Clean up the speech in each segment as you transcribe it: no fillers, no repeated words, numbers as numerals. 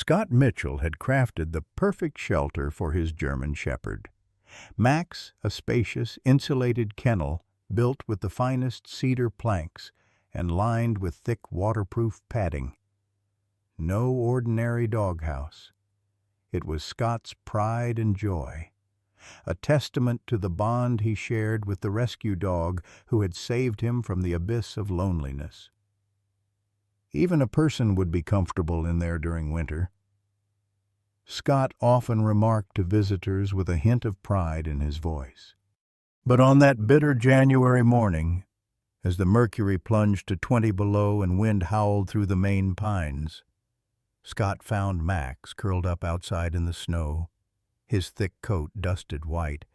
Scott Mitchell had crafted the perfect shelter for his German Shepherd. Max, a spacious, insulated kennel built with the finest cedar planks and lined with thick waterproof padding. No ordinary doghouse. It was Scott's pride and joy, a testament to the bond he shared with the rescue dog who had saved him from the abyss of loneliness. Even a person would be comfortable in there during winter. Scott often remarked to visitors with a hint of pride in his voice. But on that bitter January morning, as the mercury plunged to 20 below and wind howled through the Maine pines, Scott found Max curled up outside in the snow, his thick coat dusted white,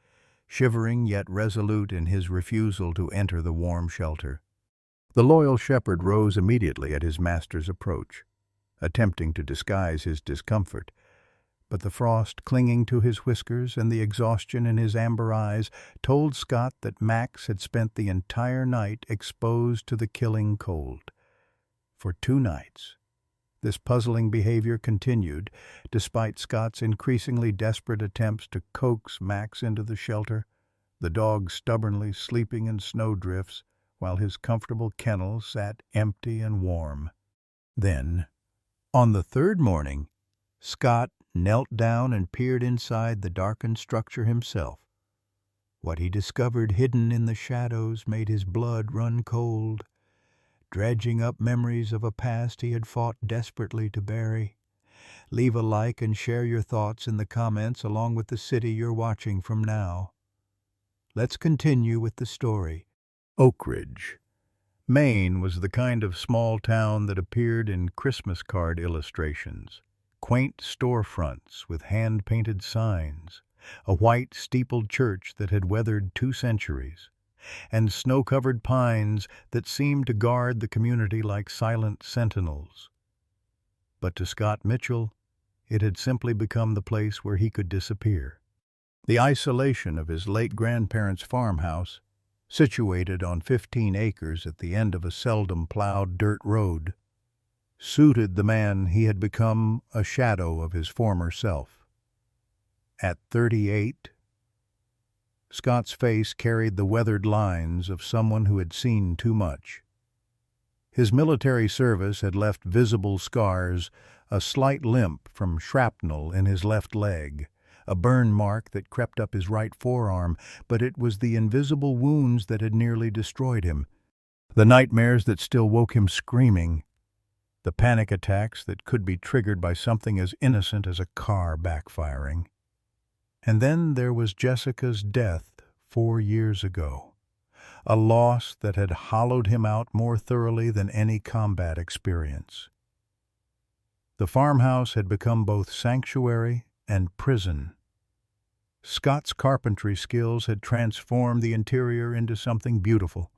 shivering yet resolute in his refusal to enter the warm shelter. The loyal shepherd rose immediately at his master's approach, attempting to disguise his discomfort, but the frost clinging to his whiskers and the exhaustion in his amber eyes told Scott that Max had spent the entire night exposed to the killing cold. For 2 nights, this puzzling behavior continued, despite Scott's increasingly desperate attempts to coax Max into the shelter, the dog stubbornly sleeping in snowdrifts while his comfortable kennel sat empty and warm. Then, on the 3rd morning, Scott knelt down and peered inside the darkened structure himself. What he discovered hidden in the shadows made his blood run cold, dredging up memories of a past he had fought desperately to bury. Leave a like and share your thoughts in the comments along with the city you're watching from now. Let's continue with the story. Oak Ridge, Maine was the kind of small town that appeared in Christmas card illustrations. Quaint storefronts with hand-painted signs, a white steepled church that had weathered 2 centuries, and snow-covered pines that seemed to guard the community like silent sentinels. But to Scott Mitchell, it had simply become the place where he could disappear. The isolation of his late grandparents' farmhouse, situated on 15 acres at the end of a seldom plowed dirt road, suited the man he had become, a shadow of his former self. At 38, Scott's face carried the weathered lines of someone who had seen too much. His military service had left visible scars, a slight limp from shrapnel in his left leg, a burn mark that crept up his right forearm, but it was the invisible wounds that had nearly destroyed him, the nightmares that still woke him screaming, the panic attacks that could be triggered by something as innocent as a car backfiring. And then there was Jessica's death 4 years ago, a loss that had hollowed him out more thoroughly than any combat experience. The farmhouse had become both sanctuary and prison. Scott's carpentry skills had transformed the interior into something beautiful,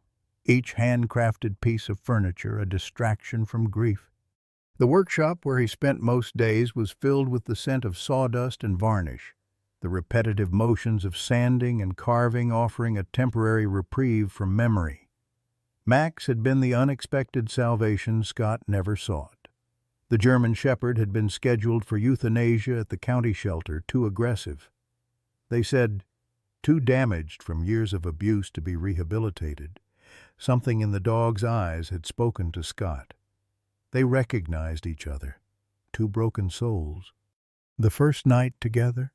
each handcrafted piece of furniture a distraction from grief. The workshop where he spent most days was filled with the scent of sawdust and varnish, the repetitive motions of sanding and carving offering a temporary reprieve from memory. Max had been the unexpected salvation Scott never sought. The German Shepherd had been scheduled for euthanasia at the county shelter, too aggressive. They said, too damaged from years of abuse to be rehabilitated. Something in the dog's eyes had spoken to Scott. They recognized each other, 2 broken souls. The first night together,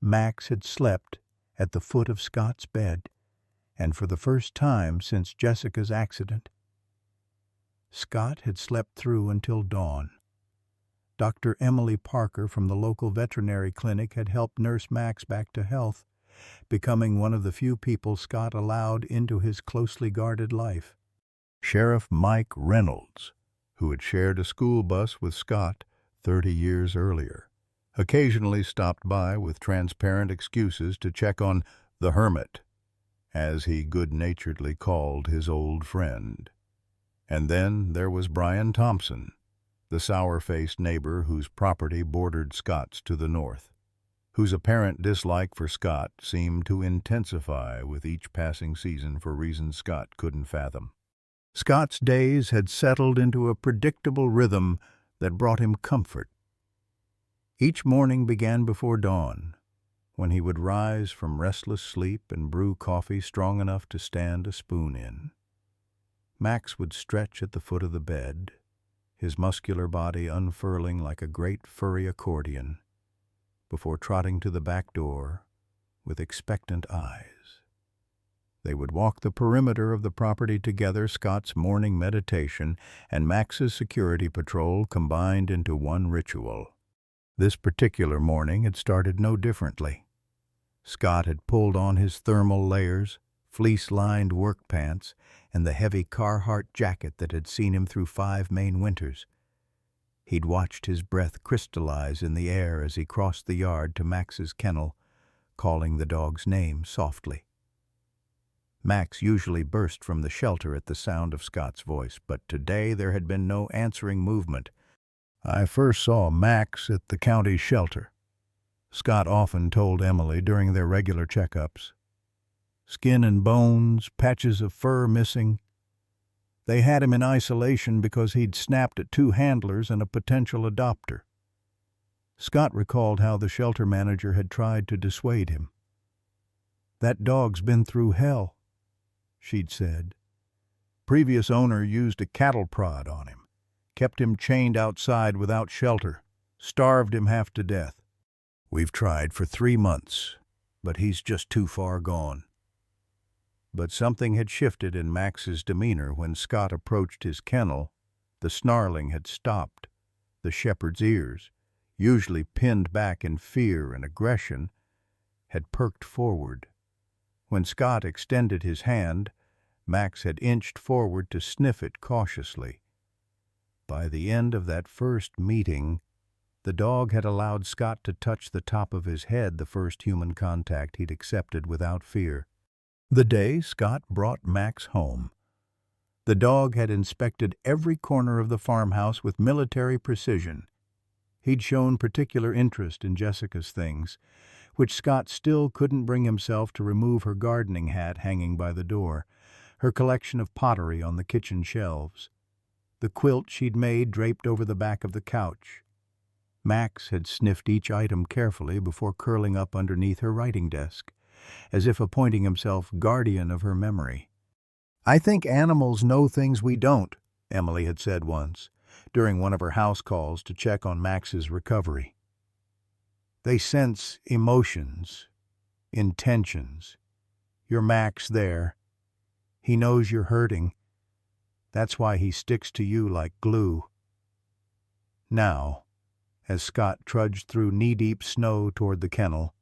Max had slept at the foot of Scott's bed, and for the first time since Jessica's accident, Scott had slept through until dawn. Dr. Emily Parker from the local veterinary clinic had helped nurse Max back to health, becoming one of the few people Scott allowed into his closely guarded life. Sheriff Mike Reynolds, who had shared a school bus with Scott 30 years earlier, occasionally stopped by with transparent excuses to check on the hermit, as he good-naturedly called his old friend. And then there was Brian Thompson, the sour-faced neighbor whose property bordered Scott's to the north, whose apparent dislike for Scott seemed to intensify with each passing season for reasons Scott couldn't fathom. Scott's days had settled into a predictable rhythm that brought him comfort. Each morning began before dawn, when he would rise from restless sleep and brew coffee strong enough to stand a spoon in. Max would stretch at the foot of the bed, his muscular body unfurling like a great furry accordion, before trotting to the back door with expectant eyes. They would walk the perimeter of the property together, Scott's morning meditation and Max's security patrol combined into one ritual. This particular morning had started no differently. Scott had pulled on his thermal layers, fleece-lined work pants, and the heavy Carhartt jacket that had seen him through 5 Maine winters. He'd watched his breath crystallize in the air as he crossed the yard to Max's kennel, calling the dog's name softly. Max usually burst from the shelter at the sound of Scott's voice, but today there had been no answering movement. "I first saw Max at the county shelter," Scott often told Emily during their regular checkups. "Skin and bones, patches of fur missing. They had him in isolation because he'd snapped at 2 handlers and a potential adopter." Scott recalled how the shelter manager had tried to dissuade him. "That dog's been through hell," she'd said. "Previous owner used a cattle prod on him, kept him chained outside without shelter, starved him half to death. We've tried for 3 months, but he's just too far gone." But something had shifted in Max's demeanor when Scott approached his kennel. The snarling had stopped. The shepherd's ears, usually pinned back in fear and aggression, had perked forward. When Scott extended his hand, Max had inched forward to sniff it cautiously. By the end of that first meeting, the dog had allowed Scott to touch the top of his head, the first human contact he'd accepted without fear. The day Scott brought Max home, the dog had inspected every corner of the farmhouse with military precision. He'd shown particular interest in Jessica's things, which Scott still couldn't bring himself to remove her gardening hat hanging by the door, her collection of pottery on the kitchen shelves, the quilt she'd made draped over the back of the couch. Max had sniffed each item carefully before curling up underneath her writing desk, as if appointing himself guardian of her memory. "I think animals know things we don't," Emily had said once, during one of her house calls to check on Max's recovery. "They sense emotions, intentions. You're Max there. He knows you're hurting. That's why he sticks to you like glue." Now, as Scott trudged through knee-deep snow toward the kennel,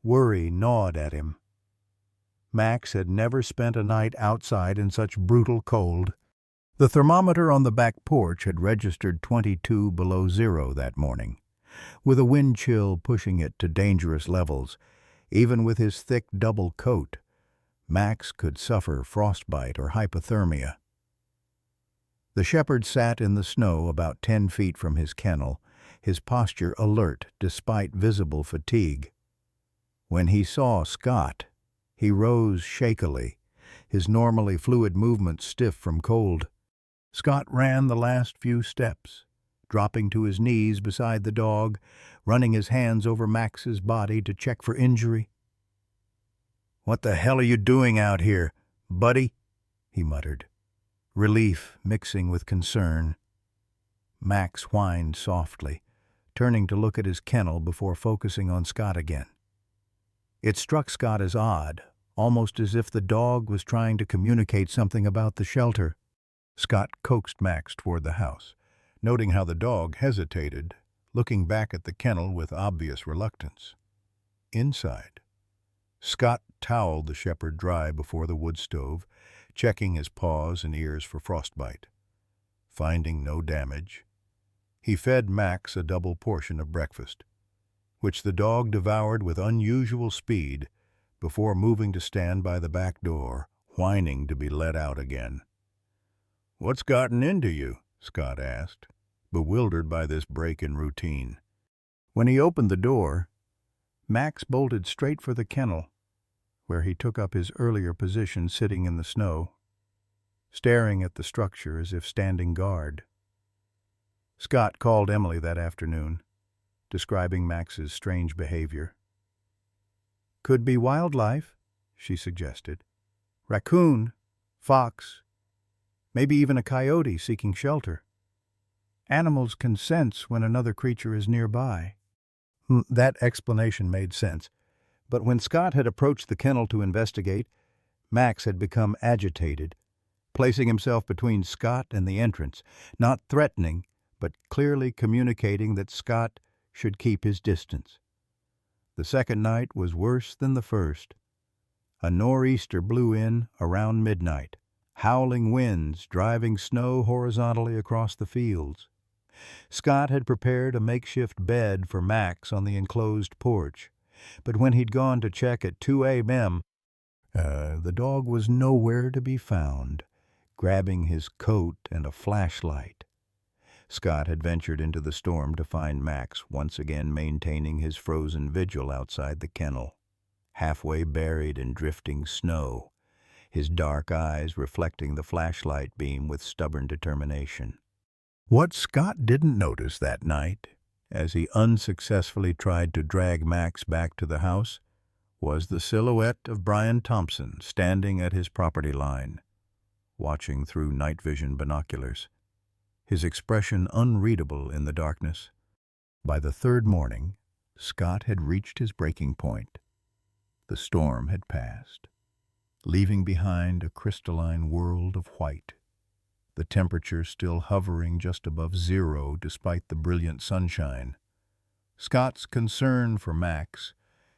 worry gnawed at him. Max had never spent a night outside in such brutal cold. The thermometer on the back porch had registered 22 below zero that morning, with a wind chill pushing it to dangerous levels. Even with his thick double coat, Max could suffer frostbite or hypothermia. The shepherd sat in the snow about 10 feet from his kennel, his posture alert despite visible fatigue. When he saw Scott, he rose shakily, his normally fluid movements stiff from cold. Scott ran the last few steps, dropping to his knees beside the dog, running his hands over Max's body to check for injury. "What the hell are you doing out here, buddy?" he muttered, relief mixing with concern. Max whined softly, turning to look at his kennel before focusing on Scott again. It struck Scott as odd, almost as if the dog was trying to communicate something about the shelter. Scott coaxed Max toward the house, noting how the dog hesitated, looking back at the kennel with obvious reluctance. Inside, Scott toweled the shepherd dry before the wood stove, checking his paws and ears for frostbite. Finding no damage, he fed Max a double portion of breakfast, which the dog devoured with unusual speed before moving to stand by the back door, whining to be let out again. "What's gotten into you?" Scott asked, bewildered by this break in routine. When he opened the door, Max bolted straight for the kennel, where he took up his earlier position sitting in the snow, staring at the structure as if standing guard. Scott called Emily that afternoon, describing Max's strange behavior. "Could be wildlife," she suggested. "Raccoon, fox, maybe even a coyote seeking shelter. Animals can sense when another creature is nearby." That explanation made sense, but when Scott had approached the kennel to investigate, Max had become agitated, placing himself between Scott and the entrance, not threatening, but clearly communicating that Scott should keep his distance. The second night was worse than the first. A nor'easter blew in around midnight, howling winds driving snow horizontally across the fields. Scott had prepared a makeshift bed for Max on the enclosed porch, but when he'd gone to check at 2 a.m., the dog was nowhere to be found, grabbing his coat and a flashlight. Scott had ventured into the storm to find Max once again maintaining his frozen vigil outside the kennel, halfway buried in drifting snow, his dark eyes reflecting the flashlight beam with stubborn determination. What Scott didn't notice that night, as he unsuccessfully tried to drag Max back to the house, was the silhouette of Brian Thompson standing at his property line, watching through night vision binoculars, his expression unreadable in the darkness. By the third morning, Scott had reached his breaking point. The storm had passed, leaving behind a crystalline world of white, the temperature still hovering just above zero despite the brilliant sunshine. Scott's concern for Max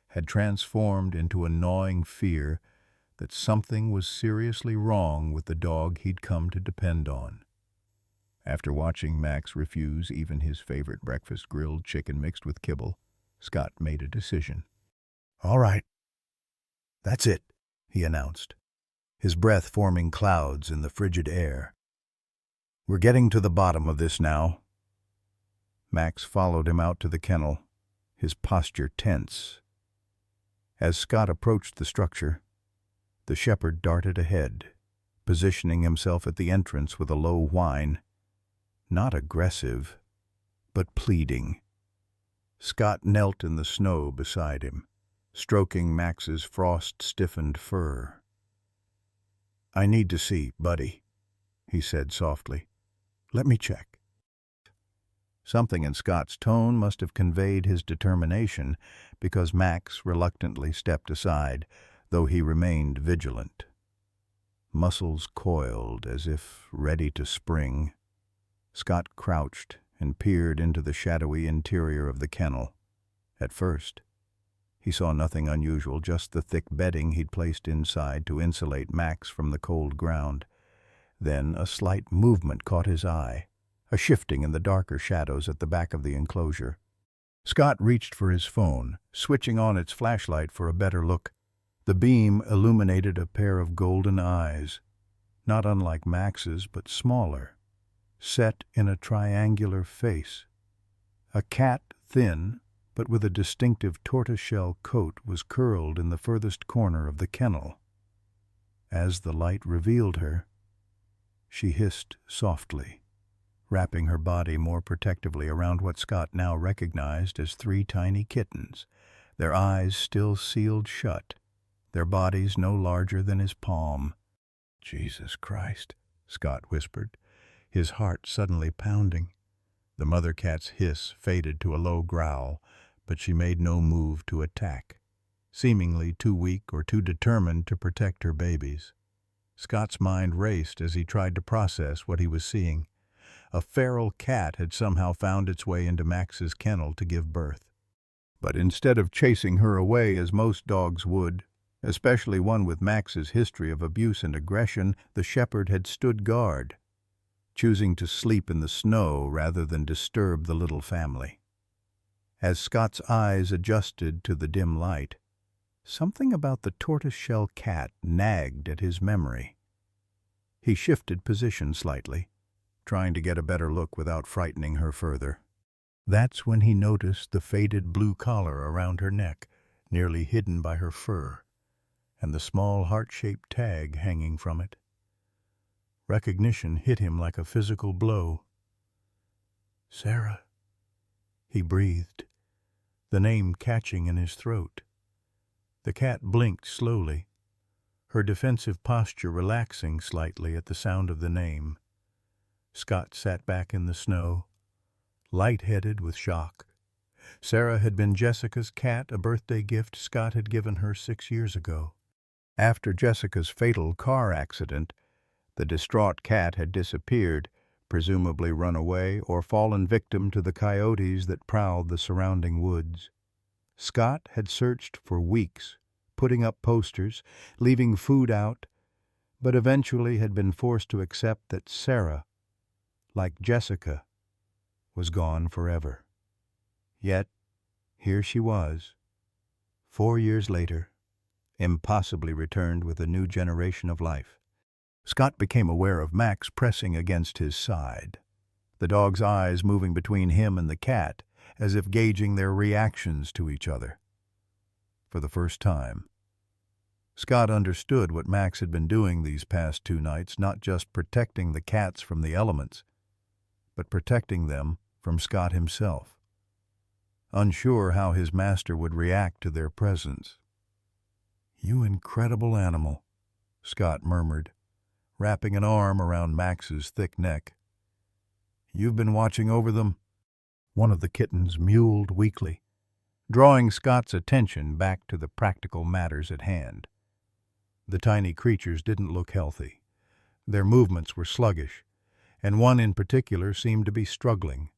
had transformed into a gnawing fear that something was seriously wrong with the dog he'd come to depend on. After watching Max refuse even his favorite breakfast, grilled chicken mixed with kibble, Scott made a decision. "All right, that's it," he announced, his breath forming clouds in the frigid air. "We're getting to the bottom of this now." Max followed him out to the kennel, his posture tense. As Scott approached the structure, the shepherd darted ahead, positioning himself at the entrance with a low whine, not aggressive, but pleading. Scott knelt in the snow beside him, stroking Max's frost-stiffened fur. "I need to see, buddy," he said softly. "Let me check." Something in Scott's tone must have conveyed his determination, because Max reluctantly stepped aside, though he remained vigilant. Muscles coiled as if ready to spring, Scott crouched and peered into the shadowy interior of the kennel. At first, he saw nothing unusual, just the thick bedding he'd placed inside to insulate Max from the cold ground. Then a slight movement caught his eye, a shifting in the darker shadows at the back of the enclosure. Scott reached for his phone, switching on its flashlight for a better look. The beam illuminated a pair of golden eyes, not unlike Max's but smaller, set in a triangular face. A cat, thin, but with a distinctive tortoiseshell coat, was curled in the furthest corner of the kennel. As the light revealed her, she hissed softly, wrapping her body more protectively around what Scott now recognized as 3 tiny kittens, their eyes still sealed shut, their bodies no larger than his palm. "Jesus Christ," Scott whispered, his heart suddenly pounding. The mother cat's hiss faded to a low growl, but she made no move to attack, seemingly too weak or too determined to protect her babies. Scott's mind raced as he tried to process what he was seeing. A feral cat had somehow found its way into Max's kennel to give birth. But instead of chasing her away as most dogs would, especially one with Max's history of abuse and aggression, the shepherd had stood guard, choosing to sleep in the snow rather than disturb the little family. As Scott's eyes adjusted to the dim light, something about the tortoiseshell cat nagged at his memory. He shifted position slightly, trying to get a better look without frightening her further. That's when he noticed the faded blue collar around her neck, nearly hidden by her fur, and the small heart-shaped tag hanging from it. Recognition hit him like a physical blow. "Sarah," he breathed, the name catching in his throat. The cat blinked slowly, her defensive posture relaxing slightly at the sound of the name. Scott sat back in the snow, light-headed with shock. Sarah had been Jessica's cat, a birthday gift Scott had given her 6 years ago. After Jessica's fatal car accident, the distraught cat had disappeared, presumably run away or fallen victim to the coyotes that prowled the surrounding woods. Scott had searched for weeks, putting up posters, leaving food out, but eventually had been forced to accept that Sarah, like Jessica, was gone forever. Yet, here she was, 4 years later, impossibly returned with a new generation of life. Scott became aware of Max pressing against his side, the dog's eyes moving between him and the cat, as if gauging their reactions to each other. For the first time, Scott understood what Max had been doing these past 2 nights, not just protecting the cats from the elements, but protecting them from Scott himself, unsure how his master would react to their presence. "You incredible animal," Scott murmured, wrapping an arm around Max's thick neck. "You've been watching over them?" One of the kittens mewled weakly, drawing Scott's attention back to the practical matters at hand. The tiny creatures didn't look healthy. Their movements were sluggish, and one in particular seemed to be struggling.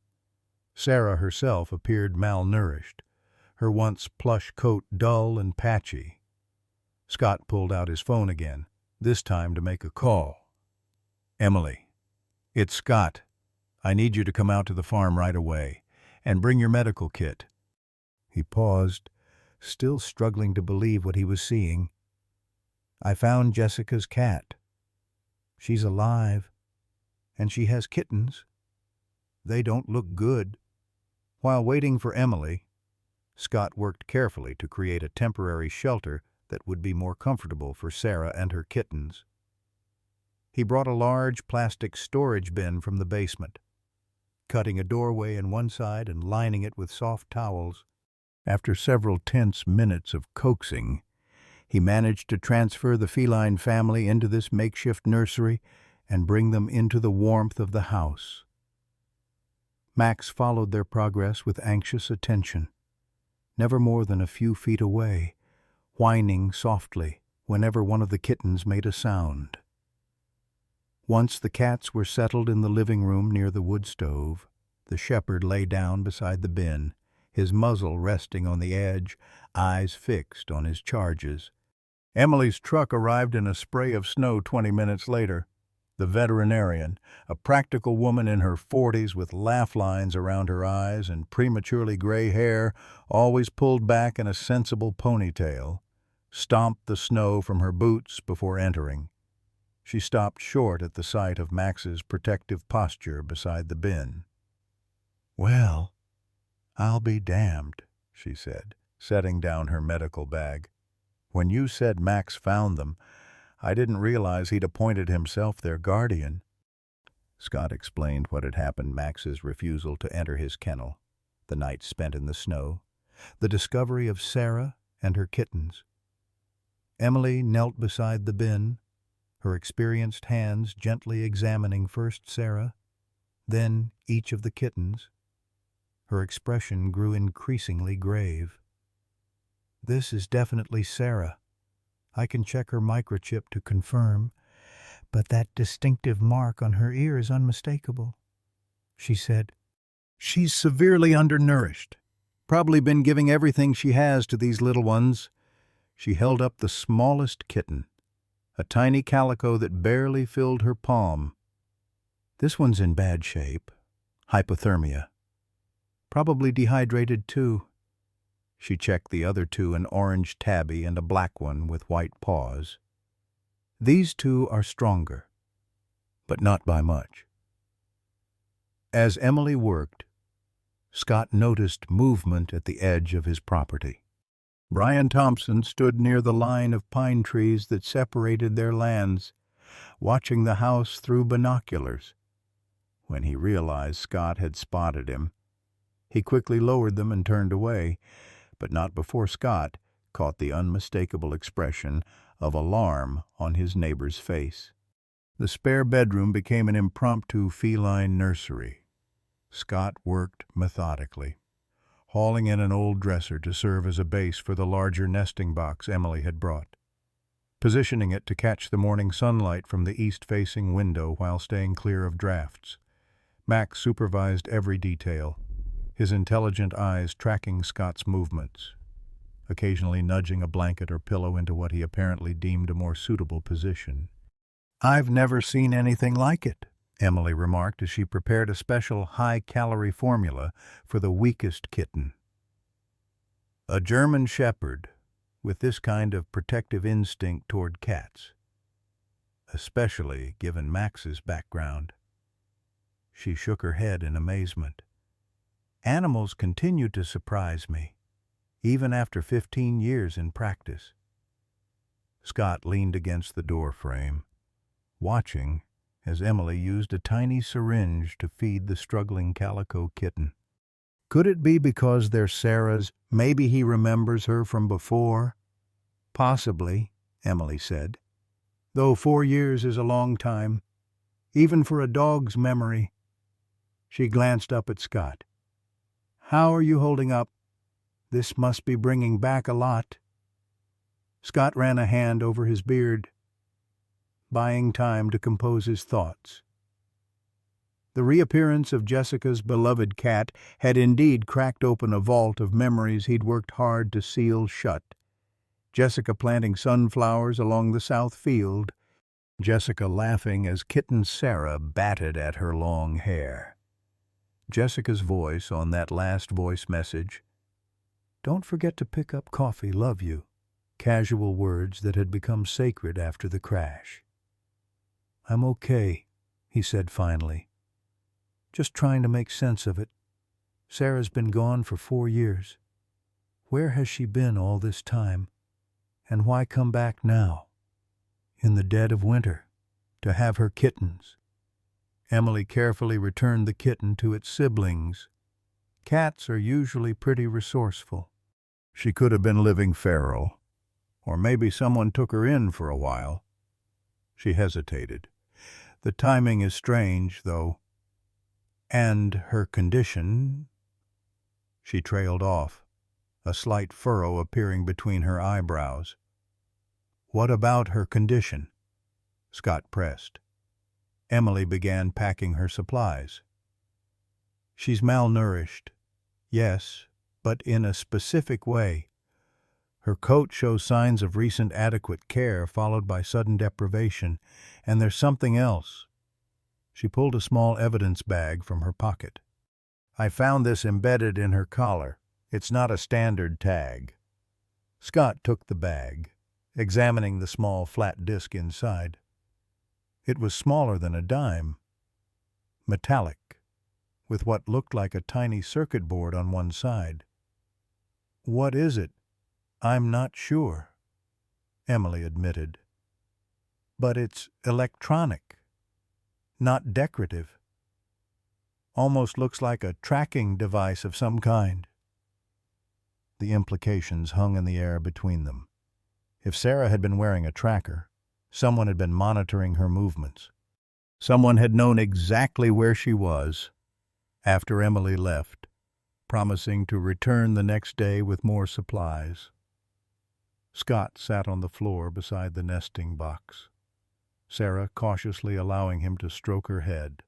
Sarah herself appeared malnourished, her once plush coat dull and patchy. Scott pulled out his phone again, this time to make a call. "Emily, it's Scott. I need you to come out to the farm right away, and bring your medical kit." He paused, still struggling to believe what he was seeing. "I found Jessica's cat. She's alive, and she has kittens. They don't look good." While waiting for Emily, Scott worked carefully to create a temporary shelter that would be more comfortable for Sarah and her kittens. He brought a large plastic storage bin from the basement, cutting a doorway in one side and lining it with soft towels. After several tense minutes of coaxing, he managed to transfer the feline family into this makeshift nursery and bring them into the warmth of the house. Max followed their progress with anxious attention, never more than a few feet away, whining softly whenever one of the kittens made a sound. Once the cats were settled in the living room near the wood stove, the shepherd lay down beside the bin, his muzzle resting on the edge, eyes fixed on his charges. Emily's truck arrived in a spray of snow 20 minutes later. The veterinarian, a practical woman in her 40s with laugh lines around her eyes and prematurely gray hair, always pulled back in a sensible ponytail, stomped the snow from her boots before entering. She stopped short at the sight of Max's protective posture beside the bin. "Well, I'll be damned," she said, setting down her medical bag. "When you said Max found them, I didn't realize he'd appointed himself their guardian." Scott explained what had happened: Max's refusal to enter his kennel, the night spent in the snow, the discovery of Sarah and her kittens. Emily knelt beside the bin, her experienced hands gently examining first Sarah, then each of the kittens. Her expression grew increasingly grave. "This is definitely Sarah. I can check her microchip to confirm, but that distinctive mark on her ear is unmistakable," she said. "She's severely undernourished. Probably been giving everything she has to these little ones." She held up the smallest kitten, a tiny calico that barely filled her palm. "This one's in bad shape. Hypothermia. Probably dehydrated too." She checked the other two, an orange tabby and a black one with white paws. "These two are stronger, but not by much." As Emily worked, Scott noticed movement at the edge of his property. Brian Thompson stood near the line of pine trees that separated their lands, watching the house through binoculars. When he realized Scott had spotted him, He quickly lowered them and turned away, but not before Scott caught the unmistakable expression of alarm on his neighbor's face. The spare bedroom became an impromptu feline nursery. Scott worked methodically, hauling in an old dresser to serve as a base for the larger nesting box Emily had brought, positioning it to catch the morning sunlight from the east-facing window while staying clear of drafts. Max supervised every detail, his intelligent eyes tracking Scott's movements, occasionally nudging a blanket or pillow into what he apparently deemed a more suitable position. "I've never seen anything like it," Emily remarked as she prepared a special high-calorie formula for the weakest kitten. A German Shepherd with this kind of protective instinct toward cats, especially given Max's background. She shook her head in amazement. Animals continued to surprise me, even after 15 years in practice. Scott leaned against the door frame, watching as Emily used a tiny syringe to feed the struggling calico kitten. Could it be because they're Sarah's? Maybe he remembers her from before? Possibly, Emily said, though 4 years is a long time, even for a dog's memory. She glanced up at Scott. "How are you holding up? This must be bringing back a lot." Scott ran a hand over his beard, buying time to compose his thoughts. The reappearance of Jessica's beloved cat had indeed cracked open a vault of memories he'd worked hard to seal shut. Jessica planting sunflowers along the south field, Jessica laughing as kitten Sarah batted at her long hair. Jessica's voice on that last voice message, "Don't forget to pick up coffee, love you," casual words that had become sacred after the crash. "I'm okay," he said finally. "Just trying to make sense of it. Sarah's been gone for 4 years. Where has she been all this time? And why come back now, in the dead of winter, to have her kittens?" Emily carefully returned the kitten to its siblings. Cats are usually pretty resourceful. She could have been living feral, or maybe someone took her in for a while. She hesitated. "The timing is strange, though. And her condition—" She trailed off, a slight furrow appearing between her eyebrows. "What about her condition?" Scott pressed. Emily began packing her supplies. "She's malnourished, yes, but in a specific way. Her coat shows signs of recent adequate care followed by sudden deprivation, and there's something else." She pulled a small evidence bag from her pocket. "I found this embedded in her collar. It's not a standard tag." Scott took the bag, examining the small flat disc inside. It was smaller than a dime, metallic, with what looked like a tiny circuit board on one side. "What is it?" "I'm not sure," Emily admitted. "But it's electronic, not decorative. Almost looks like a tracking device of some kind." The implications hung in the air between them. If Sarah had been wearing a tracker, someone had been monitoring her movements. Someone had known exactly where she was after Emily left, promising to return the next day with more supplies. Scott sat on the floor beside the nesting box, Sarah cautiously allowing him to stroke her head.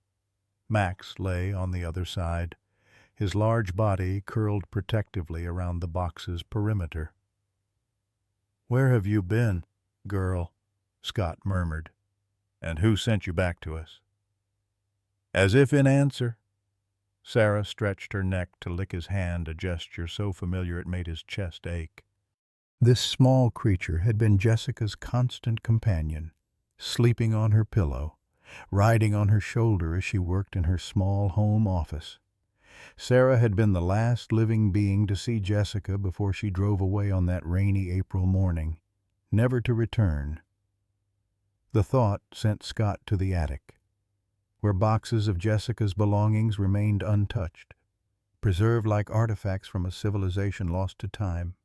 Max lay on the other side, his large body curled protectively around the box's perimeter. "Where have you been, girl?" Scott murmured. "And who sent you back to us?" As if in answer, Sarah stretched her neck to lick his hand, a gesture so familiar it made his chest ache. This small creature had been Jessica's constant companion, sleeping on her pillow, riding on her shoulder as she worked in her small home office. Sarah had been the last living being to see Jessica before she drove away on that rainy April morning, never to return. The thought sent Scott to the attic, where boxes of Jessica's belongings remained untouched. preserved like artifacts from a civilization lost to time.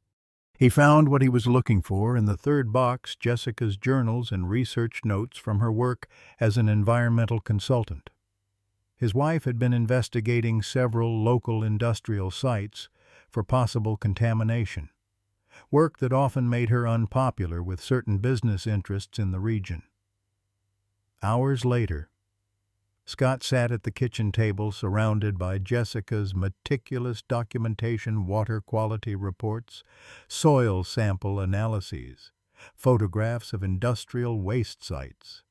He found what he was looking for in the third box, Jessica's journals and research notes from her work as an environmental consultant. His wife had been investigating several local industrial sites for possible contamination, work that often made her unpopular with certain business interests in the region. Hours later, Scott sat at the kitchen table surrounded by Jessica's meticulous documentation, water quality reports, soil sample analyses, photographs of industrial waste sites.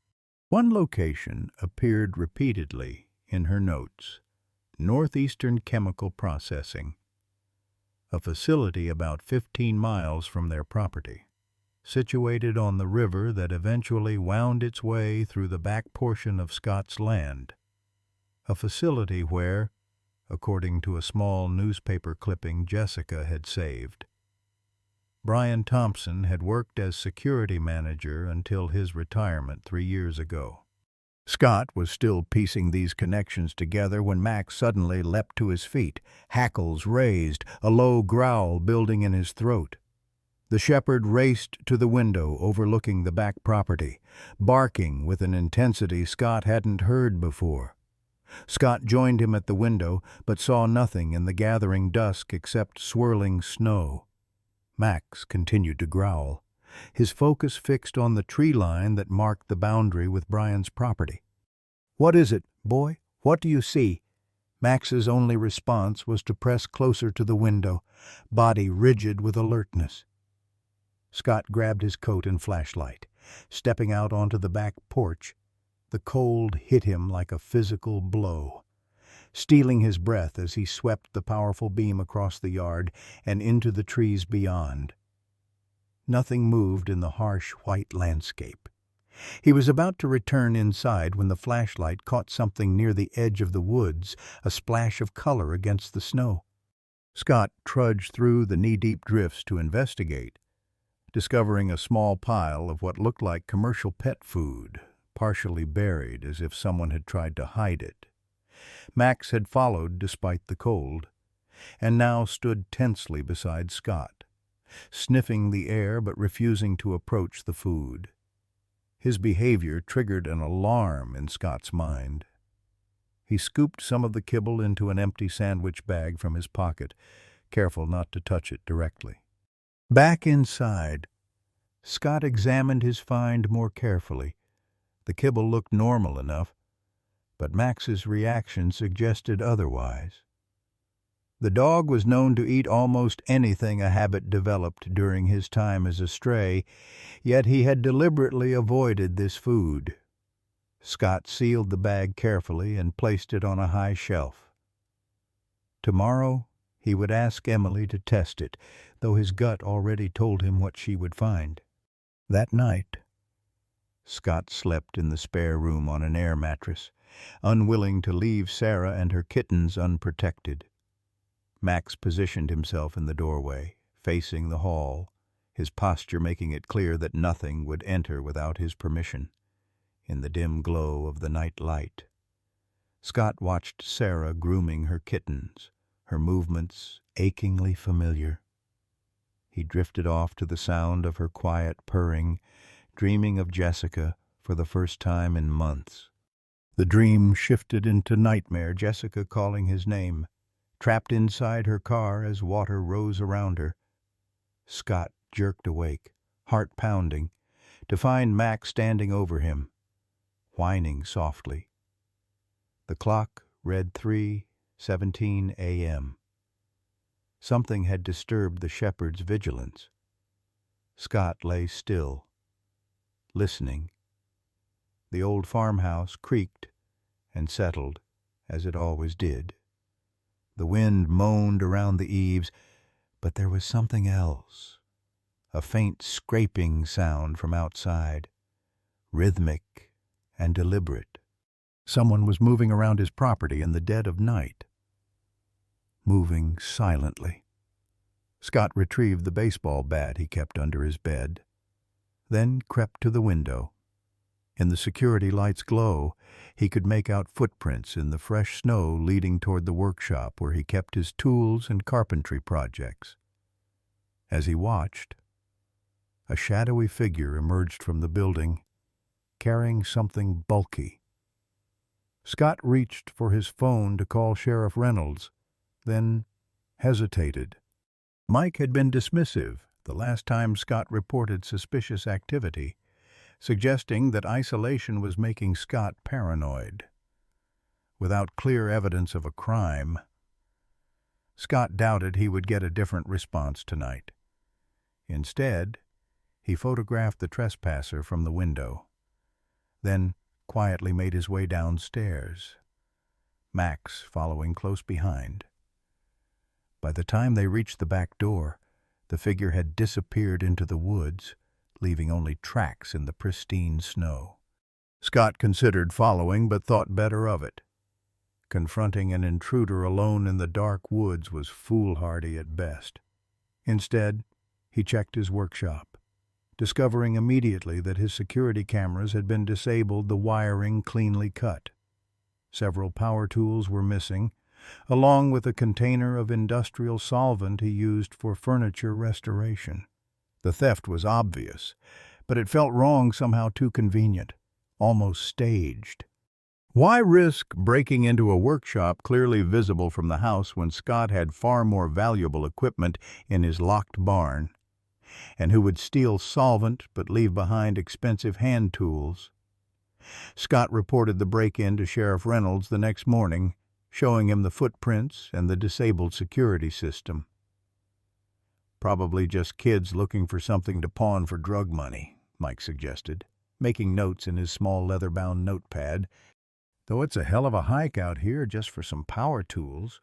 One location appeared repeatedly in her notes: Northeastern Chemical Processing, a facility about 15 miles from their property, situated on the river that eventually wound its way through the back portion of Scott's land. A facility where, according to a small newspaper clipping Jessica had saved, Brian Thompson had worked as security manager until his retirement 3 years ago. Scott was still piecing these connections together when Max suddenly leapt to his feet, hackles raised, a low growl building in his throat. The shepherd raced to the window overlooking the back property, barking with an intensity Scott hadn't heard before. Scott joined him at the window, but saw nothing in the gathering dusk except swirling snow. Max continued to growl, his focus fixed on the tree line that marked the boundary with Brian's property. "What is it, boy? What do you see?" Max's only response was to press closer to the window, body rigid with alertness. Scott grabbed his coat and flashlight. Stepping out onto the back porch, the cold hit him like a physical blow, stealing his breath as he swept the powerful beam across the yard and into the trees beyond. Nothing moved in the harsh white landscape. He was about to return inside when the flashlight caught something near the edge of the woods, a splash of color against the snow. Scott trudged through the knee-deep drifts to investigate, discovering a small pile of what looked like commercial pet food, partially buried as if someone had tried to hide it. Max had followed despite the cold, and now stood tensely beside Scott, sniffing the air but refusing to approach the food. His behavior triggered an alarm in Scott's mind. He scooped some of the kibble into an empty sandwich bag from his pocket, careful not to touch it directly. Back inside, Scott examined his find more carefully. The kibble looked normal enough, but Max's reaction suggested otherwise. The dog was known to eat almost anything a habit developed during his time as a stray, yet he had deliberately avoided this food. Scott sealed the bag carefully and placed it on a high shelf. Tomorrow, he would ask Emily to test it, though his gut already told him what she would find. That night, Scott slept in the spare room on an air mattress, unwilling to leave Sarah and her kittens unprotected. Max positioned himself in the doorway, facing the hall, his posture making it clear that nothing would enter without his permission. In the dim glow of the night light, Scott watched Sarah grooming her kittens, her movements achingly familiar. He drifted off to the sound of her quiet purring, dreaming of Jessica for the first time in months. The dream shifted into nightmare, Jessica calling his name, trapped inside her car as water rose around her. Scott jerked awake, heart pounding, to find Max standing over him, whining softly. The clock read 3:17 a.m. Something had disturbed the shepherd's vigilance. Scott lay still, listening. The old farmhouse creaked and settled, as it always did. The wind moaned around the eaves, but there was something else. A faint scraping sound from outside, rhythmic and deliberate. Someone was moving around his property in the dead of night, moving silently. Scott retrieved the baseball bat he kept under his bed, then crept to the window. In the security light's glow, he could make out footprints in the fresh snow leading toward the workshop where he kept his tools and carpentry projects. As he watched, a shadowy figure emerged from the building, carrying something bulky. Scott reached for his phone to call Sheriff Reynolds, then hesitated. Mike had been dismissive the last time Scott reported suspicious activity, suggesting that isolation was making Scott paranoid. Without clear evidence of a crime, Scott doubted he would get a different response tonight. Instead, he photographed the trespasser from the window, then quietly made his way downstairs, Max following close behind. By the time they reached the back door, the figure had disappeared into the woods, leaving only tracks in the pristine snow. Scott considered following, but thought better of it. Confronting an intruder alone in the dark woods was foolhardy at best. Instead, he checked his workshop, discovering immediately that his security cameras had been disabled, the wiring cleanly cut. Several power tools were missing, along with a container of industrial solvent he used for furniture restoration. The theft was obvious, but it felt wrong, somehow too convenient, almost staged. Why risk breaking into a workshop clearly visible from the house when Scott had far more valuable equipment in his locked barn? And who would steal solvent but leave behind expensive hand tools? Scott reported the break-in to Sheriff Reynolds the next morning, showing him the footprints and the disabled security system. Probably just kids looking for something to pawn for drug money, Mike suggested, making notes in his small leather-bound notepad. Though it's a hell of a hike out here just for some power tools.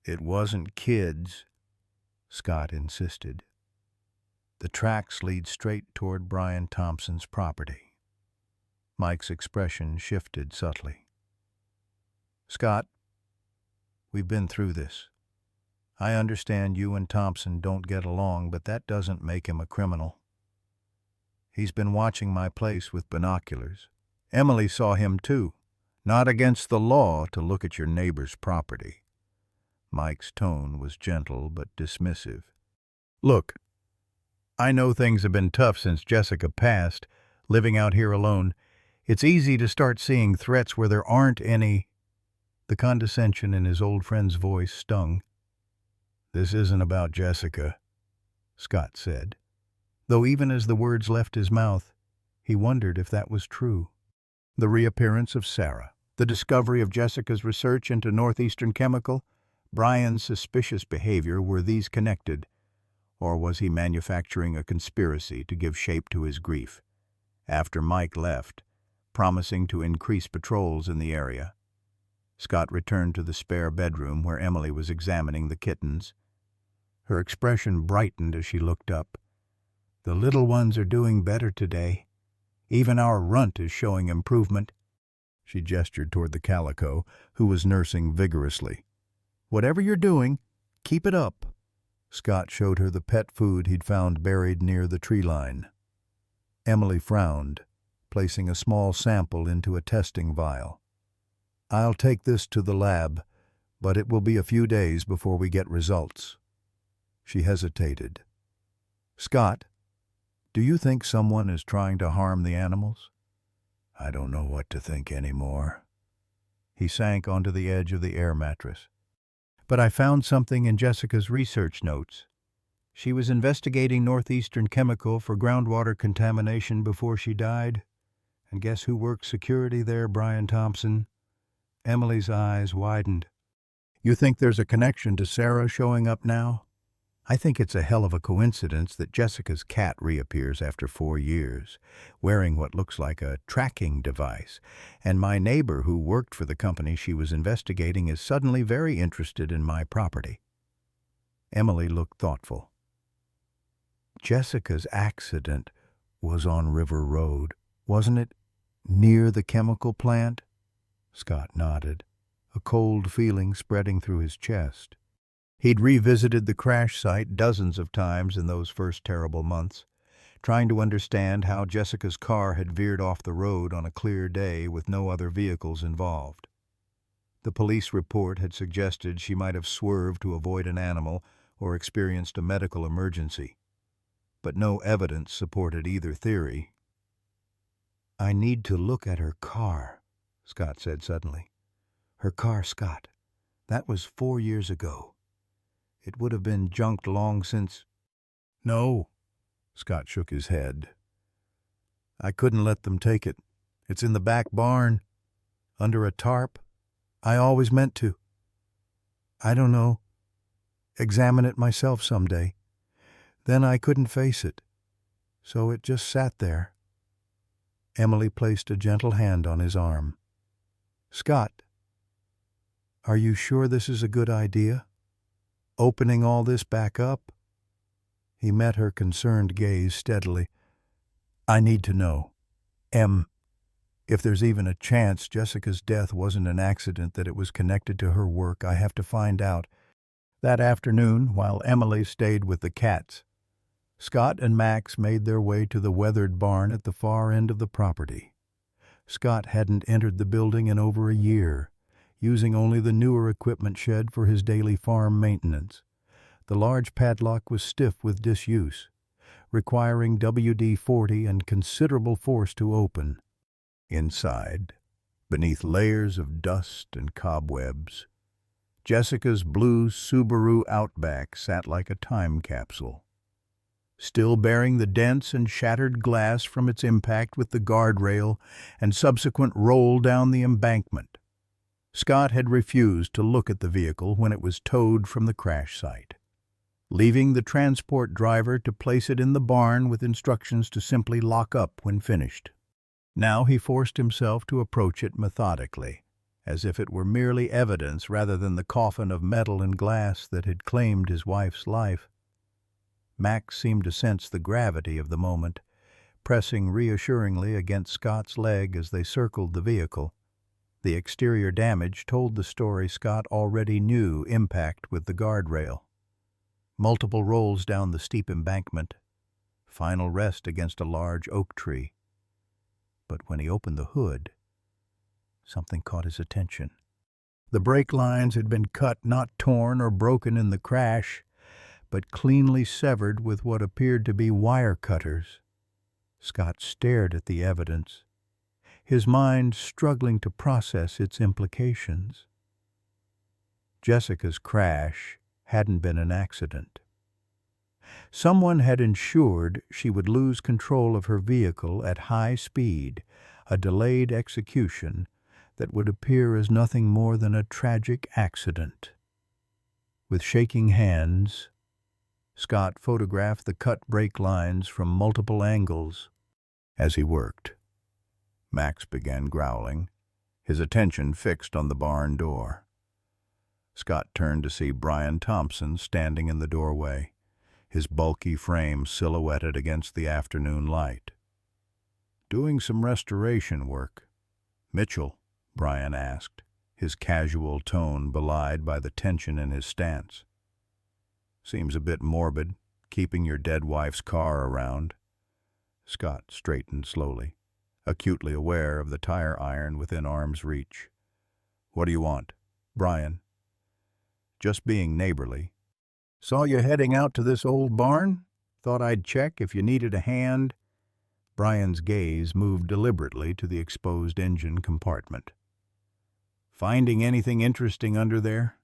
It wasn't kids, Scott insisted. The tracks lead straight toward Brian Thompson's property. Mike's expression shifted subtly. Scott, we've been through this. I understand you and Thompson don't get along, but that doesn't make him a criminal. He's been watching my place with binoculars. Emily saw him too. Not against the law to look at your neighbor's property. Mike's tone was gentle but dismissive. Look, I know things have been tough since Jessica passed, living out here alone. It's easy to start seeing threats where there aren't any. The condescension in his old friend's voice stung. This isn't about Jessica, Scott said, though even as the words left his mouth, he wondered if that was true. The reappearance of Sarah, the discovery of Jessica's research into Northeastern Chemical, Brian's suspicious behavior, were these connected? Or was he manufacturing a conspiracy to give shape to his grief? After Mike left, promising to increase patrols in the area, Scott returned to the spare bedroom where Emily was examining the kittens. Her expression brightened as she looked up. The little ones are doing better today. Even our runt is showing improvement. She gestured toward the calico, who was nursing vigorously. Whatever you're doing, keep it up. Scott showed her the pet food he'd found buried near the tree line. Emily frowned, placing a small sample into a testing vial. I'll take this to the lab, but it will be a few days before we get results. She hesitated. Scott, do you think someone is trying to harm the animals? I don't know what to think anymore. He sank onto the edge of the air mattress. But I found something in Jessica's research notes. She was investigating Northeastern Chemical for groundwater contamination before she died. And guess who worked security there, Brian Thompson? Emily's eyes widened. You think there's a connection to Sarah showing up now? I think it's a hell of a coincidence that Jessica's cat reappears after 4 years, wearing what looks like a tracking device, and my neighbor who worked for the company she was investigating is suddenly very interested in my property. Emily looked thoughtful. Jessica's accident was on River Road, wasn't it? Near the chemical plant? Scott nodded, a cold feeling spreading through his chest. He'd revisited the crash site dozens of times in those first terrible months, trying to understand how Jessica's car had veered off the road on a clear day with no other vehicles involved. The police report had suggested she might have swerved to avoid an animal or experienced a medical emergency, but no evidence supported either theory. "I need to look at her car," Scott said suddenly. "Her car, Scott. That was 4 years ago. It would have been junked long since—" "No," Scott shook his head. "I couldn't let them take it. It's in the back barn, under a tarp. I always meant to. I don't know. Examine it myself someday. Then I couldn't face it. So it just sat there." Emily placed a gentle hand on his arm. "Scott, are you sure this is a good idea? Opening all this back up?" He met her concerned gaze steadily. "I need to know. If there's even a chance Jessica's death wasn't an accident, that it was connected to her work, I have to find out." That afternoon, while Emily stayed with the cats, Scott and Max made their way to the weathered barn at the far end of the property. Scott hadn't entered the building in over a year, using only the newer equipment shed for his daily farm maintenance. The large padlock was stiff with disuse, requiring WD-40 and considerable force to open. Inside, beneath layers of dust and cobwebs, Jessica's blue Subaru Outback sat like a time capsule, still bearing the dents and shattered glass from its impact with the guardrail and subsequent roll down the embankment. Scott had refused to look at the vehicle when it was towed from the crash site, leaving the transport driver to place it in the barn with instructions to simply lock up when finished. Now he forced himself to approach it methodically, as if it were merely evidence rather than the coffin of metal and glass that had claimed his wife's life. Max seemed to sense the gravity of the moment, pressing reassuringly against Scott's leg as they circled the vehicle. The exterior damage told the story Scott already knew: impact with the guardrail, multiple rolls down the steep embankment, final rest against a large oak tree. But when he opened the hood, something caught his attention. The brake lines had been cut, not torn or broken in the crash, but cleanly severed with what appeared to be wire cutters. Scott stared at the evidence, his mind struggling to process its implications. Jessica's crash hadn't been an accident. Someone had ensured she would lose control of her vehicle at high speed, a delayed execution that would appear as nothing more than a tragic accident. With shaking hands, Scott photographed the cut brake lines from multiple angles. As he worked, Max began growling, his attention fixed on the barn door. Scott turned to see Brian Thompson standing in the doorway, his bulky frame silhouetted against the afternoon light. "Doing some restoration work, Mitchell?" Brian asked, his casual tone belied by the tension in his stance. "Seems a bit morbid, keeping your dead wife's car around." Scott straightened slowly, acutely aware of the tire iron within arm's reach. "What do you want?" "Brian, just being neighborly. Saw you heading out to this old barn. Thought I'd check if you needed a hand." Brian's gaze moved deliberately to the exposed engine compartment. "Finding anything interesting under there?"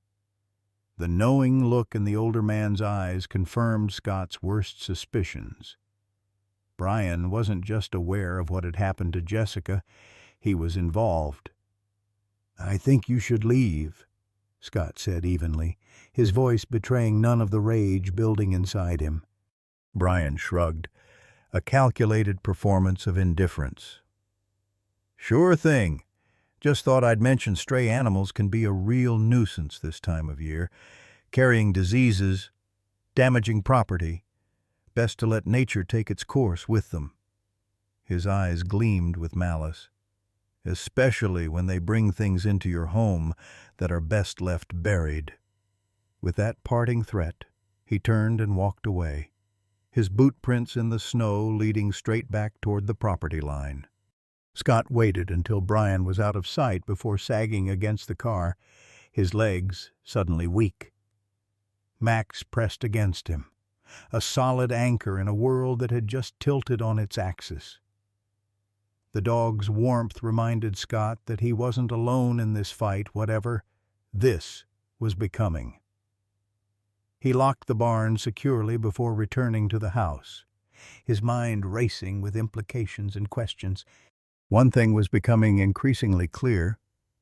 The knowing look in the older man's eyes confirmed Scott's worst suspicions. Brian wasn't just aware of what had happened to Jessica, he was involved. "I think you should leave," Scott said evenly, his voice betraying none of the rage building inside him. Brian shrugged, a calculated performance of indifference. "Sure thing. Just thought I'd mention stray animals can be a real nuisance this time of year, carrying diseases, damaging property. Best to let nature take its course with them." His eyes gleamed with malice. "Especially when they bring things into your home that are best left buried." With that parting threat, he turned and walked away, his boot prints in the snow leading straight back toward the property line. Scott waited until Brian was out of sight before sagging against the car, his legs suddenly weak. Max pressed against him, a solid anchor in a world that had just tilted on its axis. The dog's warmth reminded Scott that he wasn't alone in this fight, whatever this was becoming. He locked the barn securely before returning to the house, his mind racing with implications and questions. One thing was becoming increasingly clear.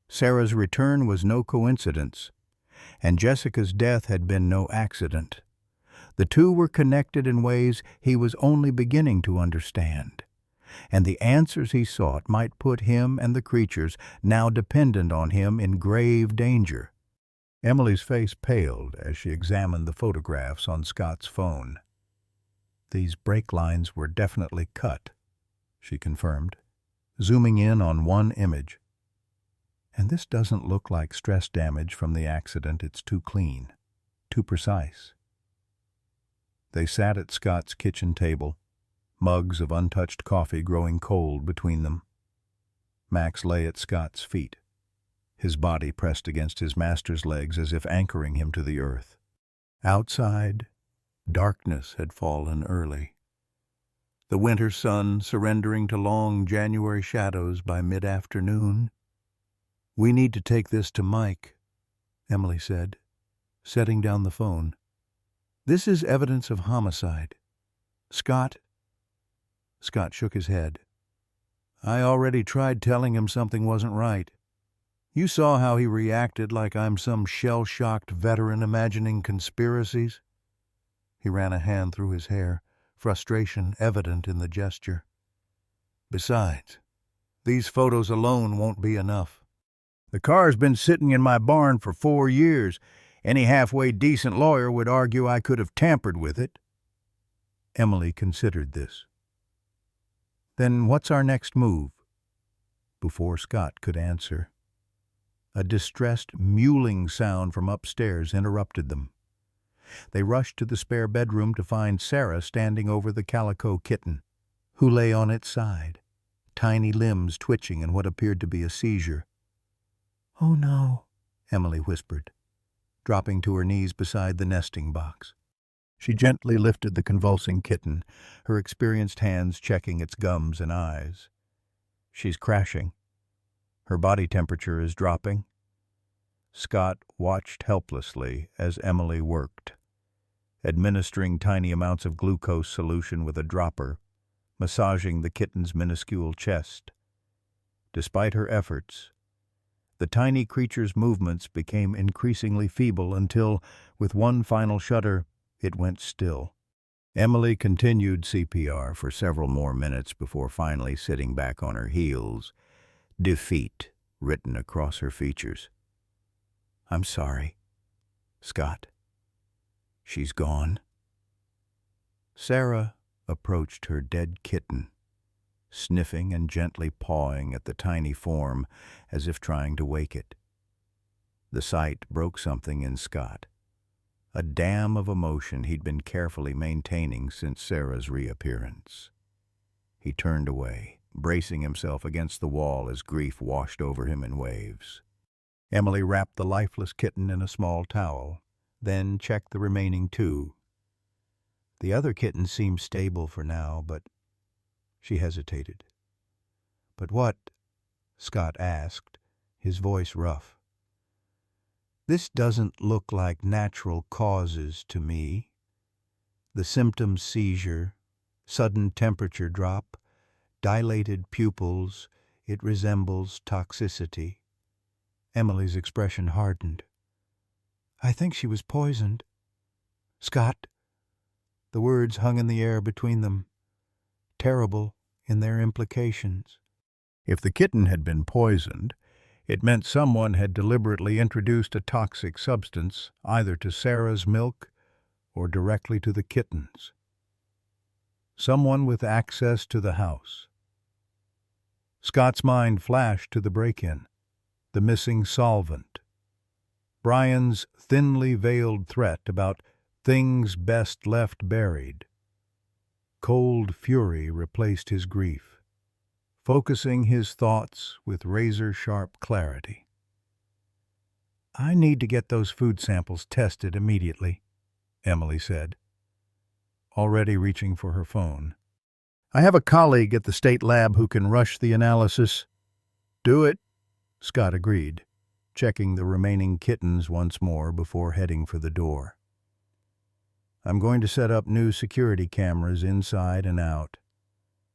Sarah's return was no coincidence, and Jessica's death had been no accident. The two were connected in ways he was only beginning to understand, and the answers he sought might put him and the creatures now dependent on him in grave danger. Emily's face paled as she examined the photographs on Scott's phone. "These brake lines were definitely cut," she confirmed, zooming in on one image. "And this doesn't look like stress damage from the accident. It's too clean, too precise." They sat at Scott's kitchen table, mugs of untouched coffee growing cold between them. Max lay at Scott's feet, his body pressed against his master's legs as if anchoring him to the earth. Outside, darkness had fallen early, the winter sun surrendering to long January shadows by mid-afternoon. "We need to take this to Mike," Emily said, setting down the phone. "This is evidence of homicide. Scott shook his head. "I already tried telling him something wasn't right. You saw how he reacted, like I'm some shell-shocked veteran imagining conspiracies." He ran a hand through his hair, frustration evident in the gesture. "Besides, these photos alone won't be enough. The car's been sitting in my barn for 4 years. Any halfway decent lawyer would argue I could have tampered with it." Emily considered this. "Then what's our next move?" Before Scott could answer, a distressed mewling sound from upstairs interrupted them. They rushed to the spare bedroom to find Sarah standing over the calico kitten, who lay on its side, tiny limbs twitching in what appeared to be a seizure. "Oh no," Emily whispered, dropping to her knees beside the nesting box. She gently lifted the convulsing kitten, her experienced hands checking its gums and eyes. "She's crashing. Her body temperature is dropping." Scott watched helplessly as Emily worked, administering tiny amounts of glucose solution with a dropper, massaging the kitten's minuscule chest. Despite her efforts, the tiny creature's movements became increasingly feeble until, with one final shudder, it went still. Emily continued CPR for several more minutes before finally sitting back on her heels, defeat written across her features. "I'm sorry, Scott. She's gone." Sarah approached her dead kitten, sniffing and gently pawing at the tiny form as if trying to wake it. The sight broke something in Scott, a dam of emotion he'd been carefully maintaining since Sarah's reappearance. He turned away, bracing himself against the wall as grief washed over him in waves. Emily wrapped the lifeless kitten in a small towel, then checked the remaining 2. "The other kitten seems stable for now, but—" She hesitated. "But what?" Scott asked, his voice rough. "This doesn't look like natural causes to me. The symptoms: seizure, sudden temperature drop, dilated pupils. It resembles toxicity." Emily's expression hardened. "I think she was poisoned." "Scott." The words hung in the air between them, terrible in their implications. If the kitten had been poisoned, it meant someone had deliberately introduced a toxic substance either to Sarah's milk or directly to the kitten's. Someone with access to the house. Scott's mind flashed to the break-in, the missing solvent, Brian's thinly veiled threat about things best left buried. Cold fury replaced his grief, focusing his thoughts with razor-sharp clarity. "I need to get those food samples tested immediately," Emily said, already reaching for her phone. "I have a colleague at the state lab who can rush the analysis." "Do it," Scott agreed, checking the remaining kittens once more before heading for the door. "I'm going to set up new security cameras inside and out.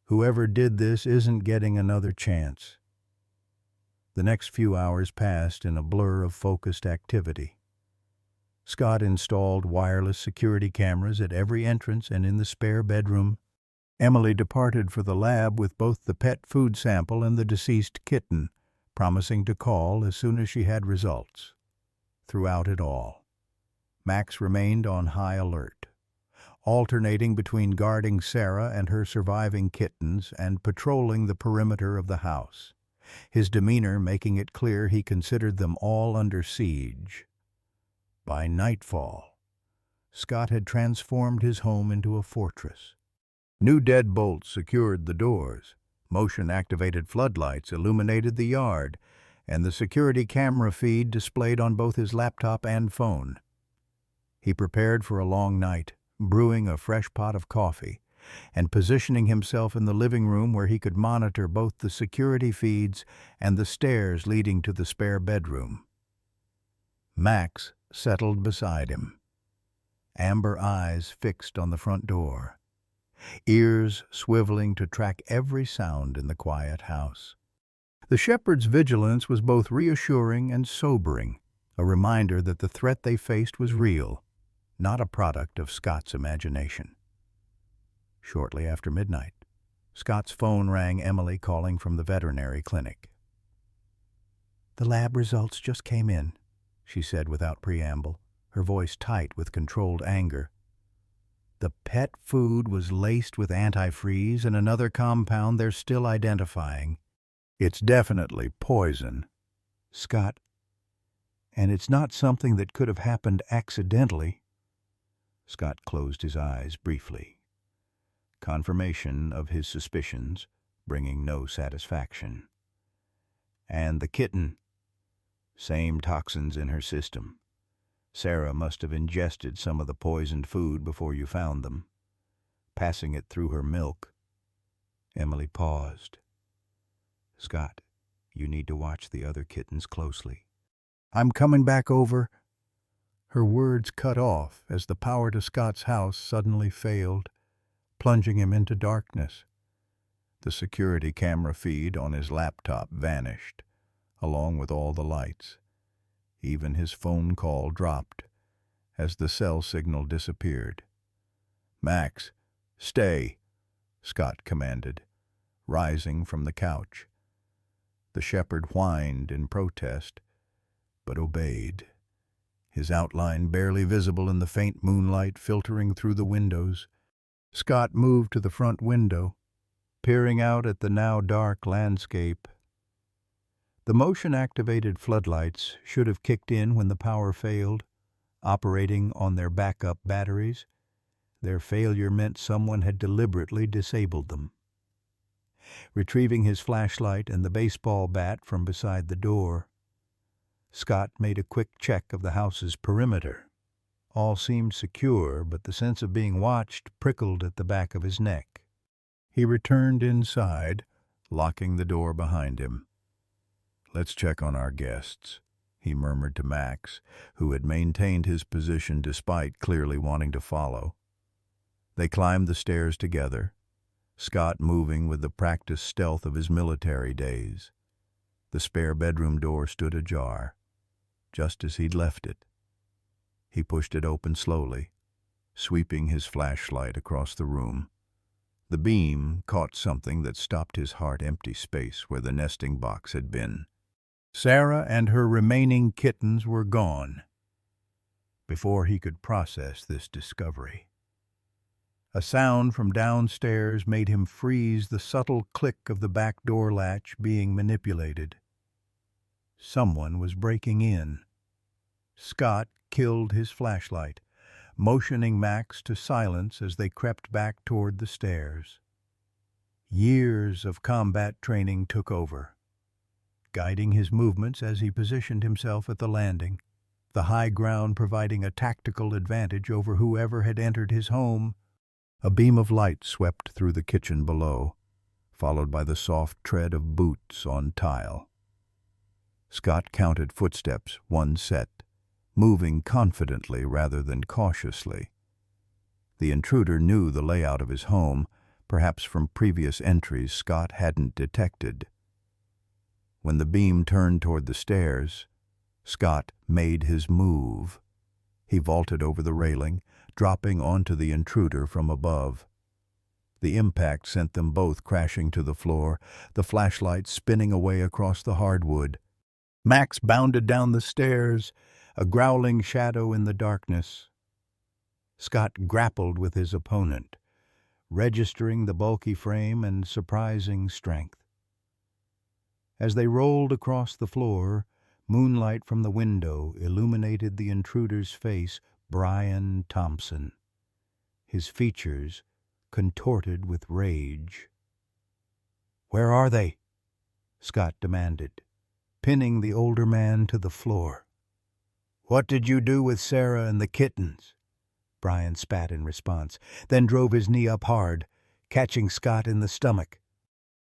Whoever did this isn't getting another chance." The next few hours passed in a blur of focused activity. Scott installed wireless security cameras at every entrance and in the spare bedroom. Emily departed for the lab with both the pet food sample and the deceased kitten, promising to call as soon as she had results. Throughout it all, Max remained on high alert, alternating between guarding Sarah and her surviving kittens and patrolling the perimeter of the house, his demeanor making it clear he considered them all under siege. By nightfall, Scott had transformed his home into a fortress. New deadbolts secured the doors, motion-activated floodlights illuminated the yard, and the security camera feed displayed on both his laptop and phone. He prepared for a long night, brewing a fresh pot of coffee, and positioning himself in the living room where he could monitor both the security feeds and the stairs leading to the spare bedroom. Max settled beside him, amber eyes fixed on the front door, ears swiveling to track every sound in the quiet house. The shepherd's vigilance was both reassuring and sobering, a reminder that the threat they faced was real, not a product of Scott's imagination. Shortly after midnight, Scott's phone rang, Emily calling from the veterinary clinic. "The lab results just came in," she said without preamble, her voice tight with controlled anger. "The pet food was laced with antifreeze and another compound they're still identifying. It's definitely poison, Scott, and it's not something that could have happened accidentally." Scott closed his eyes briefly, confirmation of his suspicions, bringing no satisfaction. "And the kitten? Same toxins in her system. Sarah must have ingested some of the poisoned food before you found them, passing it through her milk." Emily paused. "Scott, you need to watch the other kittens closely." "I'm coming back over." Her words cut off as the power to Scott's house suddenly failed, plunging him into darkness. The security camera feed on his laptop vanished, along with all the lights. Even his phone call dropped as the cell signal disappeared. "Max, stay," Scott commanded, rising from the couch. The shepherd whined in protest, but obeyed, his outline barely visible in the faint moonlight filtering through the windows. Scott moved to the front window, peering out at the now dark landscape. The motion-activated floodlights should have kicked in when the power failed, operating on their backup batteries. Their failure meant someone had deliberately disabled them. Retrieving his flashlight and the baseball bat from beside the door, Scott made a quick check of the house's perimeter. All seemed secure, but the sense of being watched prickled at the back of his neck. He returned inside, locking the door behind him. "Let's check on our guests," he murmured to Max, who had maintained his position despite clearly wanting to follow. They climbed the stairs together, Scott moving with the practiced stealth of his military days. The spare bedroom door stood ajar, just as he'd left it. He pushed it open slowly, sweeping his flashlight across the room. The beam caught something that stopped his heart empty space where the nesting box had been. Sarah and her remaining kittens were gone. Before he could process this discovery, a sound from downstairs made him freeze, the subtle click of the back door latch being manipulated. Someone was breaking in. Scott killed his flashlight, motioning Max to silence as they crept back toward the stairs. Years of combat training took over, guiding his movements as he positioned himself at the landing, the high ground providing a tactical advantage over whoever had entered his home. A beam of light swept through the kitchen below, followed by the soft tread of boots on tile. Scott counted footsteps, one set, moving confidently rather than cautiously. The intruder knew the layout of his home, perhaps from previous entries Scott hadn't detected. When the beam turned toward the stairs, Scott made his move. He vaulted over the railing, dropping onto the intruder from above. The impact sent them both crashing to the floor, the flashlight spinning away across the hardwood. Max bounded down the stairs, a growling shadow in the darkness. Scott grappled with his opponent, registering the bulky frame and surprising strength. As they rolled across the floor, moonlight from the window illuminated the intruder's face, Brian Thompson, his features contorted with rage. "Where are they?" Scott demanded, pinning the older man to the floor. "What did you do with Sarah and the kittens?" Brian spat in response, then drove his knee up hard, catching Scott in the stomach.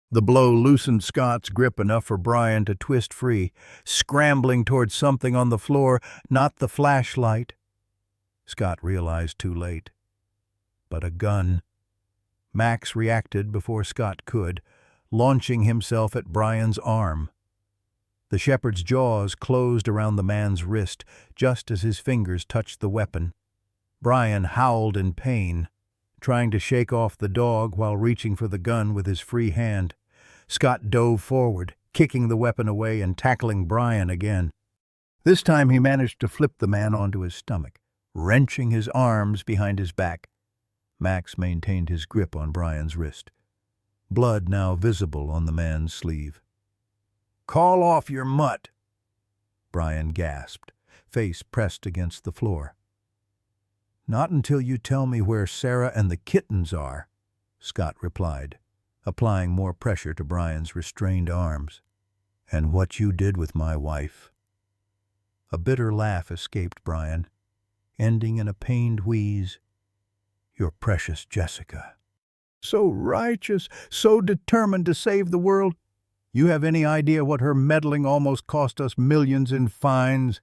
The blow loosened Scott's grip enough for Brian to twist free, scrambling towards something on the floor, not the flashlight. Scott realized too late. But a gun. Max reacted before Scott could, launching himself at Brian's arm. The shepherd's jaws closed around the man's wrist just as his fingers touched the weapon. Brian howled in pain, trying to shake off the dog while reaching for the gun with his free hand. Scott dove forward, kicking the weapon away and tackling Brian again. This time he managed to flip the man onto his stomach, wrenching his arms behind his back. Max maintained his grip on Brian's wrist, blood now visible on the man's sleeve. "Call off your mutt," Brian gasped, face pressed against the floor. "Not until you tell me where Sarah and the kittens are," Scott replied, applying more pressure to Brian's restrained arms. "And what you did with my wife." A bitter laugh escaped Brian, ending in a pained wheeze. "Your precious Jessica. So righteous, so determined to save the world. You have any idea what her meddling almost cost us millions in fines,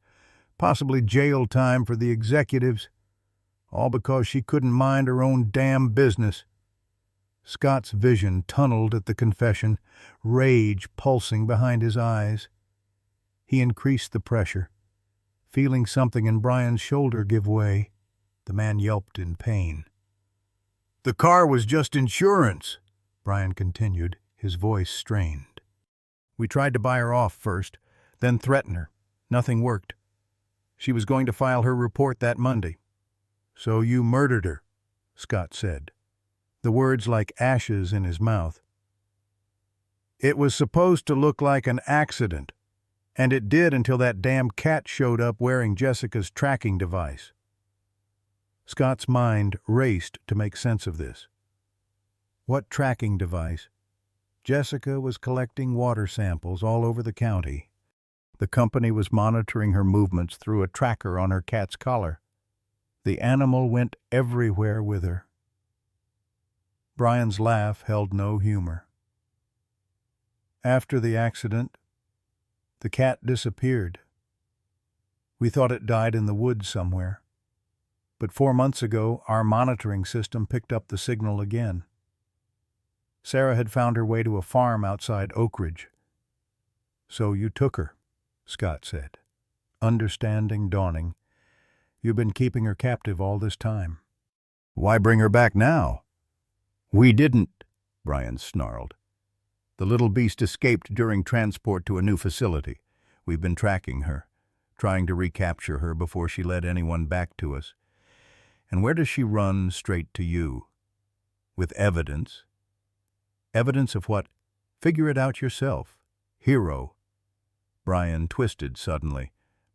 possibly jail time for the executives, all because she couldn't mind her own damn business?" Scott's vision tunneled at the confession, rage pulsing behind his eyes. He increased the pressure, feeling something in Brian's shoulder give way. The man yelped in pain. "The car was just insurance," Brian continued, his voice strained. "We tried to buy her off first, then threaten her. Nothing worked. She was going to file her report that Monday." "So you murdered her," Scott said, the words like ashes in his mouth. "It was supposed to look like an accident, and it did until that damn cat showed up wearing Jessica's tracking device." Scott's mind raced to make sense of this. What tracking device? Jessica was collecting water samples all over the county. The company was monitoring her movements through a tracker on her cat's collar. The animal went everywhere with her. Brian's laugh held no humor. "After the accident, the cat disappeared. We thought it died in the woods somewhere. But 4 months ago, our monitoring system picked up the signal again. Sarah had found her way to a farm outside Oak Ridge." "So you took her," Scott said, understanding dawning. "You've been keeping her captive all this time. Why bring her back now?" "We didn't," Brian snarled. "The little beast escaped during transport to a new facility. We've been tracking her, trying to recapture her before she led anyone back to us. And where does she run? Straight to you. With evidence. Evidence of what? Figure it out yourself. Hero." Brian twisted suddenly,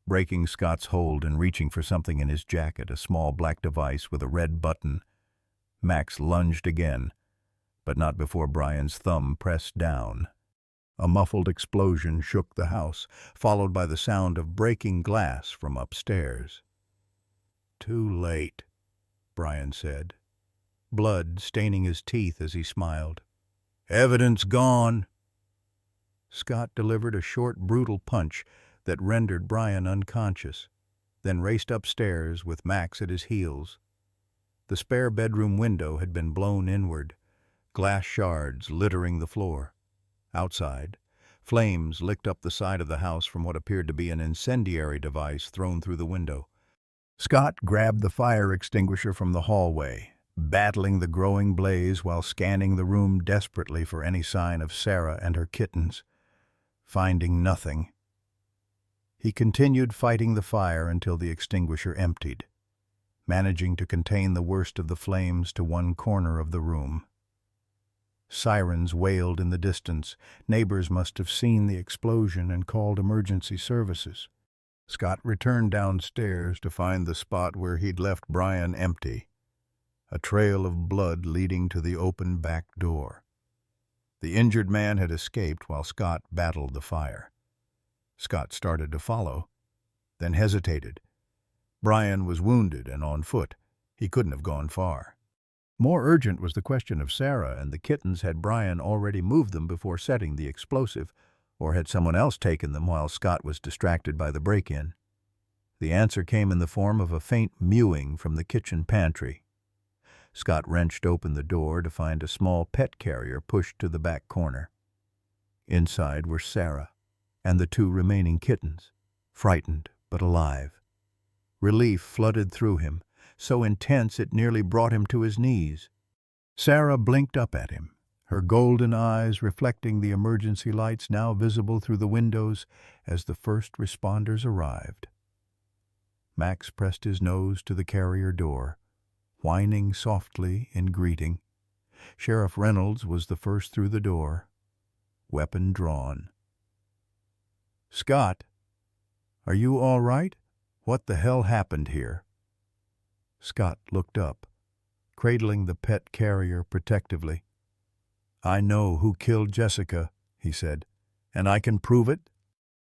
breaking Scott's hold and reaching for something in his jacket, a small black device with a red button. Max lunged again, but not before Brian's thumb pressed down. A muffled explosion shook the house, followed by the sound of breaking glass from upstairs. "Too late," Brian said, blood staining his teeth as he smiled. "Evidence gone." Scott delivered a short, brutal punch that rendered Brian unconscious, then raced upstairs with Max at his heels. The spare bedroom window had been blown inward, glass shards littering the floor. Outside, flames licked up the side of the house from what appeared to be an incendiary device thrown through the window. Scott grabbed the fire extinguisher from the hallway, battling the growing blaze while scanning the room desperately for any sign of Sarah and her kittens. Finding nothing, he continued fighting the fire until the extinguisher emptied, managing to contain the worst of the flames to one corner of the room. Sirens wailed in the distance. Neighbors must have seen the explosion and called emergency services. Scott returned downstairs to find the spot where he'd left Brian empty, a trail of blood leading to the open back door. The injured man had escaped while Scott battled the fire. Scott started to follow, then hesitated. Brian was wounded and on foot. He couldn't have gone far. More urgent was the question of Sarah and the kittens. Had Brian already moved them before setting the explosive, or had someone else taken them while Scott was distracted by the break-in? The answer came in the form of a faint mewing from the kitchen pantry. Scott wrenched open the door to find a small pet carrier pushed to the back corner. Inside were Sarah and the two remaining kittens, frightened but alive. Relief flooded through him, so intense it nearly brought him to his knees. Sarah blinked up at him, her golden eyes reflecting the emergency lights now visible through the windows as the first responders arrived. Max pressed his nose to the carrier door, whining softly in greeting. Sheriff Reynolds was the first through the door, weapon drawn. "Scott, are you all right? What the hell happened here?" Scott looked up, cradling the pet carrier protectively. "I know who killed Jessica," he said, "and I can prove it."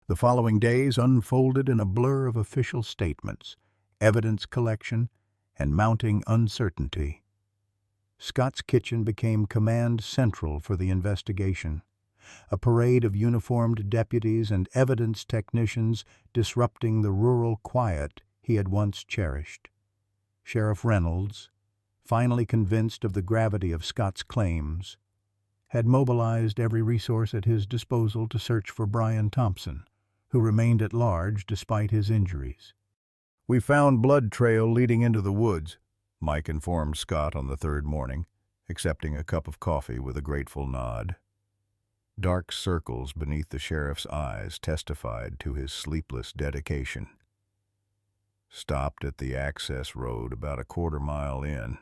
The following days unfolded in a blur of official statements, evidence collection, and mounting uncertainty. Scott's kitchen became command central for the investigation, a parade of uniformed deputies and evidence technicians disrupting the rural quiet he had once cherished. Sheriff Reynolds, finally convinced of the gravity of Scott's claims, had mobilized every resource at his disposal to search for Brian Thompson, who remained at large despite his injuries. "We found blood trail leading into the woods," Mike informed Scott on the third morning, accepting a cup of coffee with a grateful nod. Dark circles beneath the sheriff's eyes testified to his sleepless dedication. "Stopped at the access road about a quarter-mile in.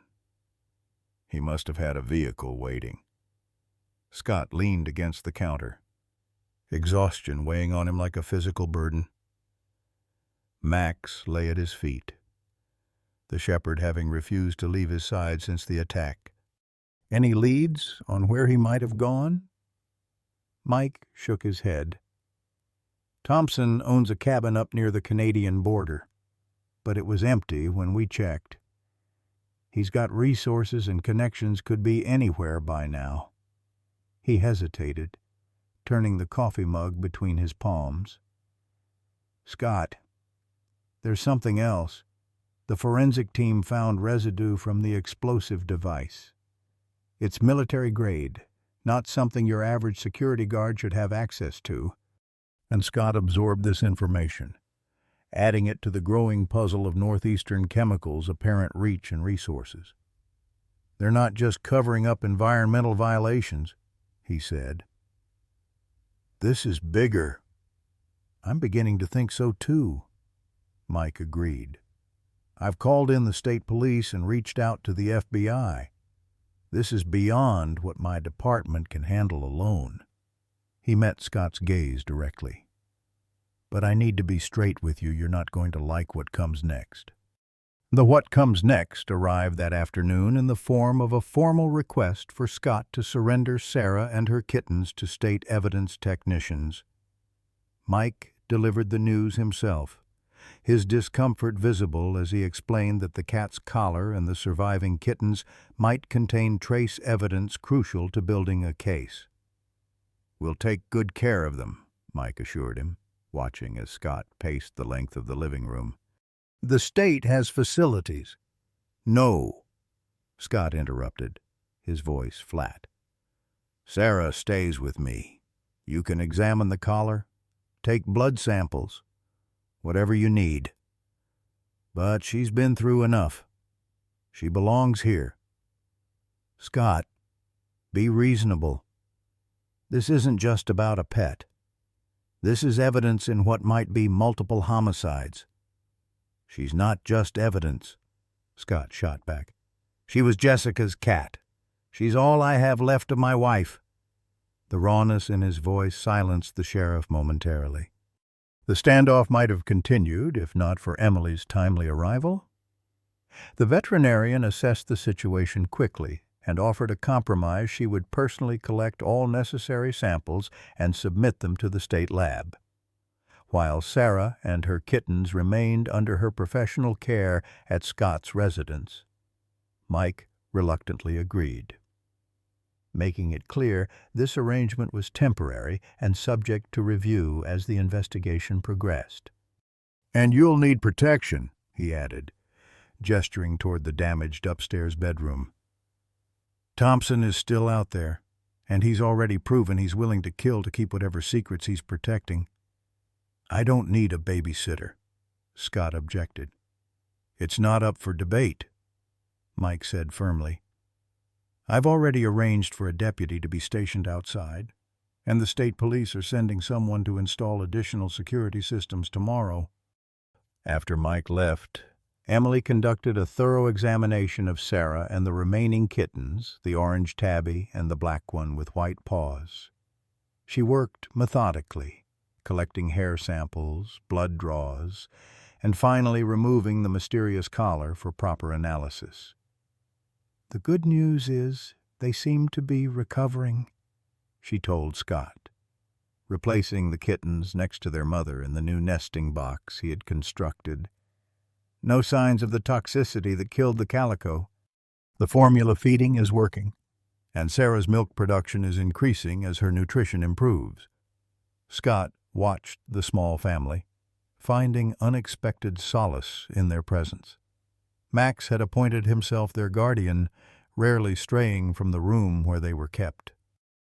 He must have had a vehicle waiting." Scott leaned against the counter, exhaustion weighing on him like a physical burden. Max lay at his feet, the shepherd having refused to leave his side since the attack. "Any leads on where he might have gone?" Mike shook his head. "Thompson owns a cabin up near the Canadian border, but it was empty when we checked. He's got resources and connections, could be anywhere by now." He hesitated, turning the coffee mug between his palms. "Scott, there's something else. The forensic team found residue from the explosive device. It's military grade, not something your average security guard should have access to." And Scott absorbed this information, adding it to the growing puzzle of Northeastern Chemical's apparent reach and resources. "They're not just covering up environmental violations," he said. "This is bigger." "I'm beginning to think so too," Mike agreed. "I've called in the state police and reached out to the FBI. This is beyond what my department can handle alone." He met Scott's gaze directly. but I need to be straight with you. You're not going to like what comes next." The what comes next arrived that afternoon in the form of a formal request for Scott to surrender Sarah and her kittens to state evidence technicians. Mike delivered the news himself, his discomfort visible as he explained that the cat's collar and the surviving kittens might contain trace evidence crucial to building a case. "We'll take good care of them," Mike assured him, watching as Scott paced the length of the living room. "The state has facilities." "No," Scott interrupted, his voice flat. "Sarah stays with me. You can examine the collar, take blood samples, whatever you need. But she's been through enough. She belongs here." "Scott, be reasonable. This isn't just about a pet. This is evidence in what might be multiple homicides." "She's not just evidence," Scott shot back. "She was Jessica's cat. She's all I have left of my wife." The rawness in his voice silenced the sheriff momentarily. The standoff might have continued if not for Emily's timely arrival. The veterinarian assessed the situation quickly and offered a compromise. She would personally collect all necessary samples and submit them to the state lab, while Sarah and her kittens remained under her professional care at Scott's residence. Mike reluctantly agreed, making it clear this arrangement was temporary and subject to review as the investigation progressed. "And you'll need protection," he added, gesturing toward the damaged upstairs bedroom. "Thompson is still out there, and he's already proven he's willing to kill to keep whatever secrets he's protecting." "I don't need a babysitter," Scott objected. "It's not up for debate," Mike said firmly. "I've already arranged for a deputy to be stationed outside, and the state police are sending someone to install additional security systems tomorrow." After Mike left, Emily conducted a thorough examination of Sarah and the remaining kittens, the orange tabby and the black one with white paws. She worked methodically, collecting hair samples, blood draws, and finally removing the mysterious collar for proper analysis. "The good news is they seem to be recovering," she told Scott, replacing the kittens next to their mother in the new nesting box he had constructed. "No signs of the toxicity that killed the calico. The formula feeding is working, and Sarah's milk production is increasing as her nutrition improves." Scott watched the small family, finding unexpected solace in their presence. Max had appointed himself their guardian, rarely straying from the room where they were kept.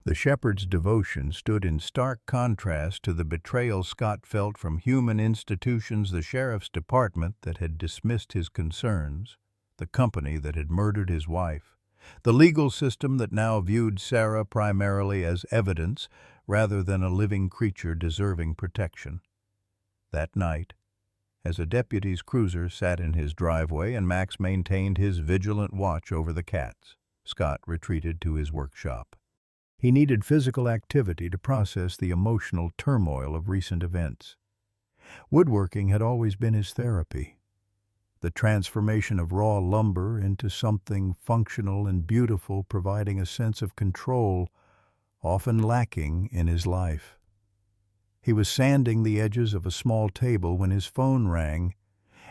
The shepherd's devotion stood in stark contrast to the betrayal Scott felt from human institutions, the sheriff's department that had dismissed his concerns, the company that had murdered his wife, the legal system that now viewed Sarah primarily as evidence rather than a living creature deserving protection. That night, as a deputy's cruiser sat in his driveway and Max maintained his vigilant watch over the cats, Scott retreated to his workshop. He needed physical activity to process the emotional turmoil of recent events. Woodworking had always been his therapy. The transformation of raw lumber into something functional and beautiful, providing a sense of control often lacking in his life. He was sanding the edges of a small table when his phone rang,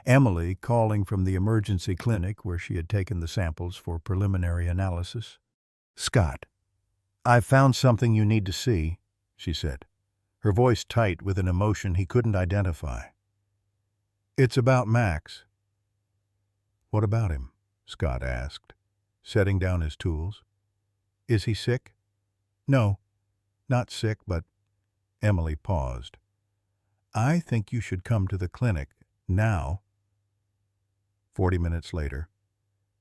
Emily calling from the emergency clinic where she had taken the samples for preliminary analysis. "Scott, I've found something you need to see," she said, her voice tight with an emotion he couldn't identify. "It's about Max." "What about him?" Scott asked, setting down his tools. "Is he sick?" "No, not sick, but—" Emily paused. "I think you should come to the clinic now." 40 minutes later,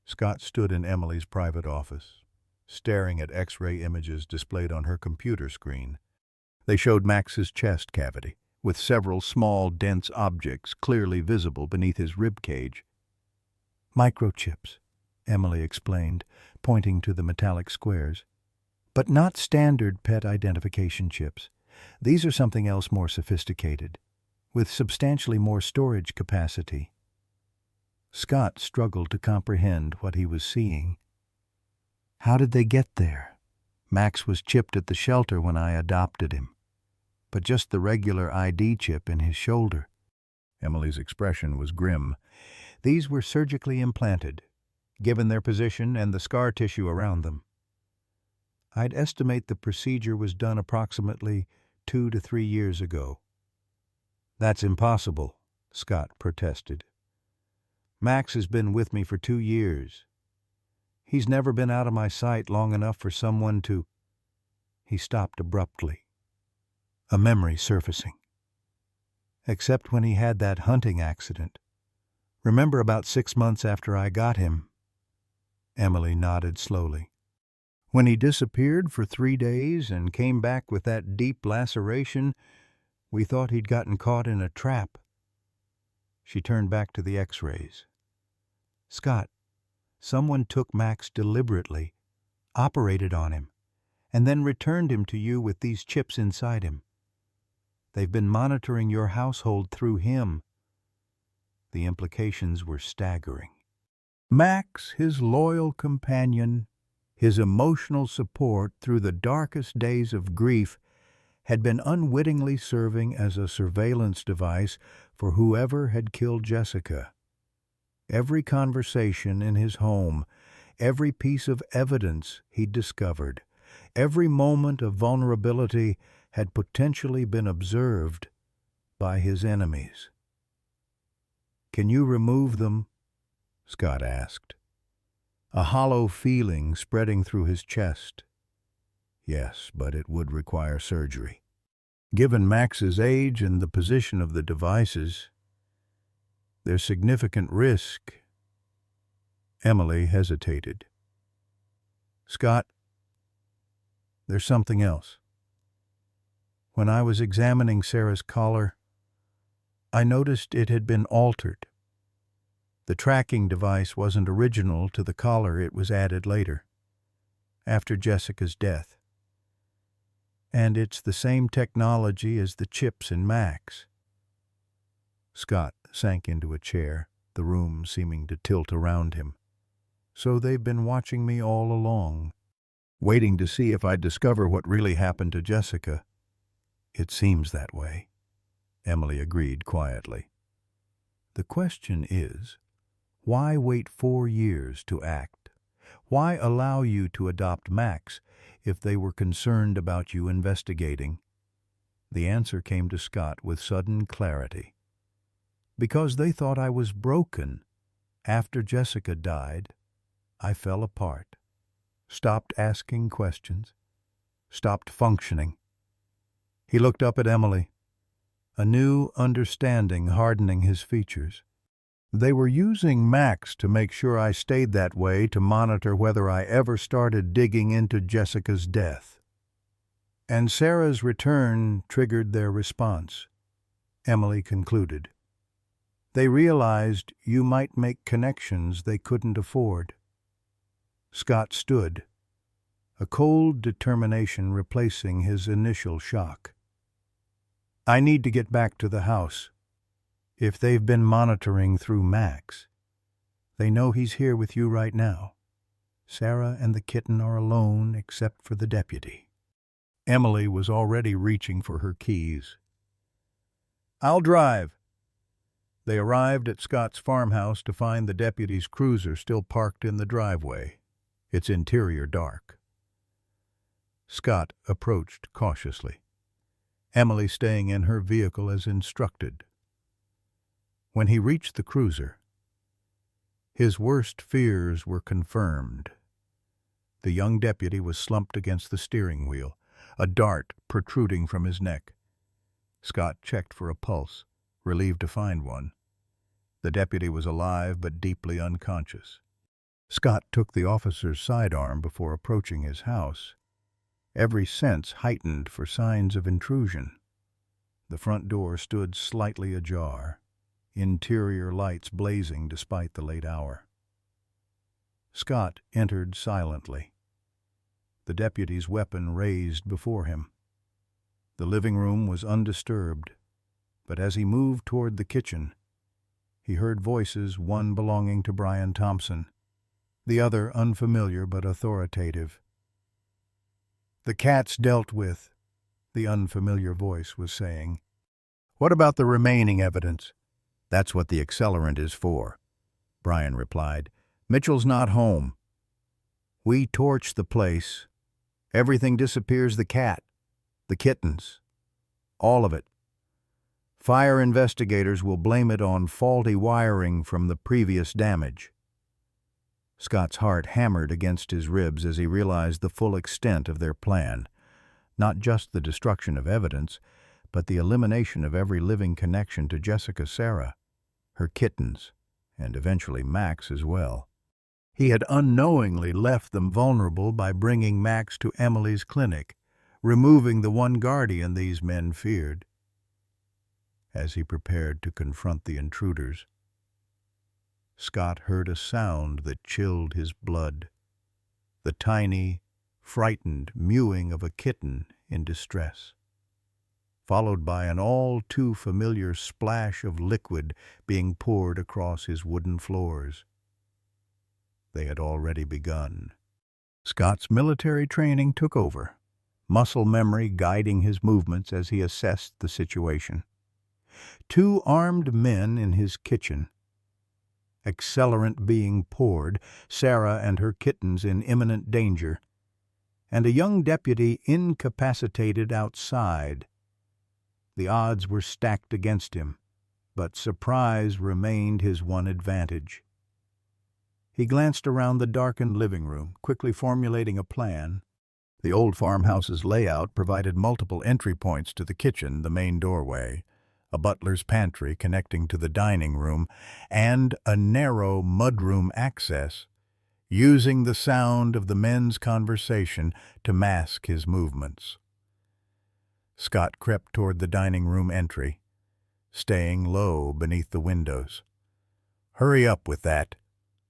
Scott stood in Emily's private office, staring at X-ray images displayed on her computer screen. They showed Max's chest cavity, with several small, dense objects clearly visible beneath his rib cage. "Microchips," Emily explained, pointing to the metallic squares. "But not standard pet identification chips. These are something else more sophisticated. with substantially more storage capacity. Scott struggled to comprehend what he was seeing. How did they get there? Max was chipped at the shelter when I adopted him, but just the regular ID chip in his shoulder. Emily's expression was grim. These were surgically implanted, given their position and the scar tissue around them. I'd estimate the procedure was done approximately 2 to 3 years ago. That's impossible, Scott protested. Max has been with me for 2 years. He's never been out of my sight long enough for someone to... He stopped abruptly, a memory surfacing. Except when he had that hunting accident. Remember about 6 months after I got him? Emily nodded slowly. When he disappeared for 3 days and came back with that deep laceration, we thought he'd gotten caught in a trap. She turned back to the x-rays. Scott, someone took Max deliberately, operated on him, and then returned him to you with these chips inside him. They've been monitoring your household through him. The implications were staggering. Max, his loyal companion, his emotional support through the darkest days of grief, had been unwittingly serving as a surveillance device for whoever had killed Jessica. Every conversation in his home, every piece of evidence he'd discovered, every moment of vulnerability had potentially been observed by his enemies. Can you remove them? Scott asked, a hollow feeling spreading through his chest. Yes, but it would require surgery. Given Max's age and the position of the devices, there's significant risk. Emily hesitated. Scott, there's something else. When I was examining Sarah's collar, I noticed it had been altered. The tracking device wasn't original to the collar, it was added later, after Jessica's death. And it's the same technology as the chips in Max. Scott sank into a chair, the room seeming to tilt around him. So they've been watching me all along, waiting to see if I'd discover what really happened to Jessica. It seems that way, Emily agreed quietly. The question is, why wait 4 years to act? Why allow you to adopt Max if they were concerned about you investigating? The answer came to Scott with sudden clarity. Because they thought I was broken. After Jessica died, I fell apart, stopped asking questions, stopped functioning. He looked up at Emily, a new understanding hardening his features. They were using Max to make sure I stayed that way, to monitor whether I ever started digging into Jessica's death. And Sarah's return triggered their response, Emily concluded. They realized you might make connections they couldn't afford. Scott stood, a cold determination replacing his initial shock. I need to get back to the house. If they've been monitoring through Max, they know he's here with you right now. Sarah and the kitten are alone except for the deputy. Emily was already reaching for her keys. I'll drive. They arrived at Scott's farmhouse to find the deputy's cruiser still parked in the driveway, its interior dark. Scott approached cautiously, Emily staying in her vehicle as instructed. When he reached the cruiser, his worst fears were confirmed. The young deputy was slumped against the steering wheel, a dart protruding from his neck. Scott checked for a pulse, relieved to find one. The deputy was alive but deeply unconscious. Scott took the officer's sidearm before approaching his house, every sense heightened for signs of intrusion. The front door stood slightly ajar, interior lights blazing despite the late hour. Scott entered silently, the deputy's weapon raised before him. The living room was undisturbed, But as he moved toward the kitchen, he heard voices, one belonging to Brian Thompson, the other unfamiliar but authoritative. "The cat's dealt with," the unfamiliar voice was saying. "What about the remaining evidence?" "That's what the accelerant is for," Brian replied. "Mitchell's not home. We torch the place. Everything disappears: the cat, the kittens, all of it. Fire investigators will blame it on faulty wiring from the previous damage." Scott's heart hammered against his ribs as he realized the full extent of their plan. Not just the destruction of evidence, but the elimination of every living connection to Jessica Sarah, her kittens, and eventually Max as well. He had unknowingly left them vulnerable by bringing Max to Emily's clinic, removing the one guardian these men feared. As he prepared to confront the intruders, Scott heard a sound that chilled his blood, the tiny, frightened mewing of a kitten in distress, followed by an all-too-familiar splash of liquid being poured across his wooden floors. They had already begun. Scott's military training took over, muscle memory guiding his movements as he assessed the situation. 2 armed men in his kitchen, accelerant being poured, Sarah and her kittens in imminent danger, and a young deputy incapacitated outside. The odds were stacked against him, but surprise remained his one advantage. He glanced around the darkened living room, quickly formulating a plan. The old farmhouse's layout provided multiple entry points to the kitchen: the main doorway, a butler's pantry connecting to the dining room, and a narrow mudroom access, using the sound of the men's conversation to mask his movements. Scott crept toward the dining room entry, staying low beneath the windows. "Hurry up with that,"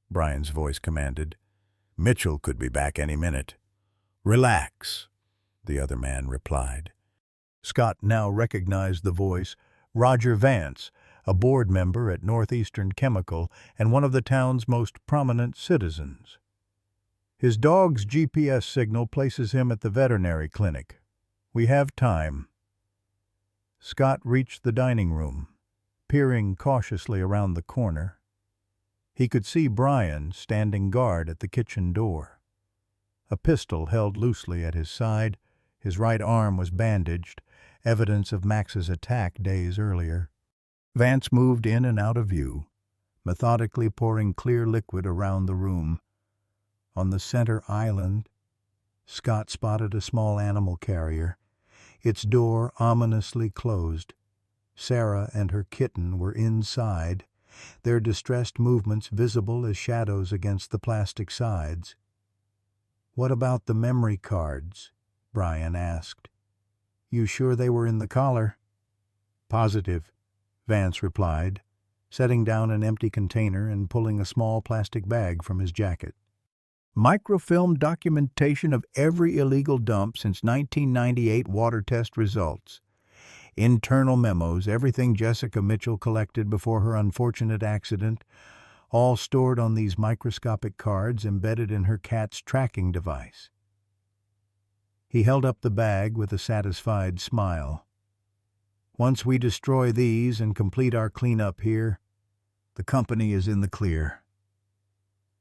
Brian's voice commanded. "Mitchell could be back any minute." "Relax," the other man replied. Scott now recognized the voice: Roger Vance, a board member at Northeastern Chemical and one of the town's most prominent citizens. "His dog's GPS signal places him at the veterinary clinic. We have time." Scott reached the dining room, peering cautiously around the corner. He could see Brian standing guard at the kitchen door. A pistol held loosely at his side, his right arm was bandaged, evidence of Max's attack days earlier. Vance moved in and out of view, methodically pouring clear liquid around the room. On the center island, Scott spotted a small animal carrier, its door ominously closed. Sarah and her kitten were inside, their distressed movements visible as shadows against the plastic sides. "What about the memory cards?" Brian asked. "You sure they were in the collar?" "Positive," Vance replied, setting down an empty container and pulling a small plastic bag from his jacket. "Microfilm documentation of every illegal dump since 1998 water test results. Internal memos, everything Jessica Mitchell collected before her unfortunate accident, all stored on these microscopic cards embedded in her cat's tracking device." He held up the bag with a satisfied smile. "Once we destroy these and complete our cleanup here, the company is in the clear."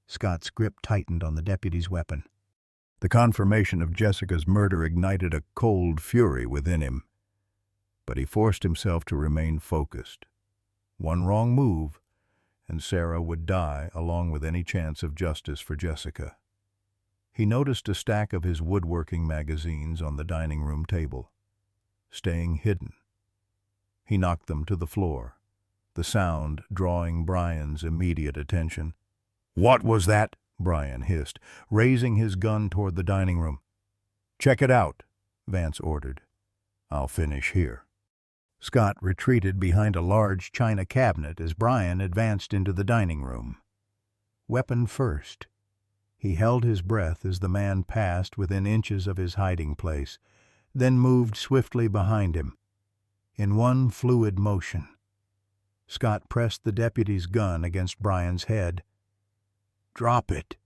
Scott's grip tightened on the deputy's weapon. The confirmation of Jessica's murder ignited a cold fury within him, but he forced himself to remain focused. One wrong move, and Sarah would die along with any chance of justice for Jessica. He noticed a stack of his woodworking magazines on the dining room table, staying hidden. He knocked them to the floor, the sound drawing Brian's immediate attention. "What was that?" Brian hissed, raising his gun toward the dining room. "Check it out," Vance ordered. "I'll finish here." Scott retreated behind a large china cabinet as Brian advanced into the dining room. Weapon first, he held his breath as the man passed within inches of his hiding place, then moved swiftly behind him. in one fluid motion. Scott pressed the deputy's gun against Brian's head. "Drop it,"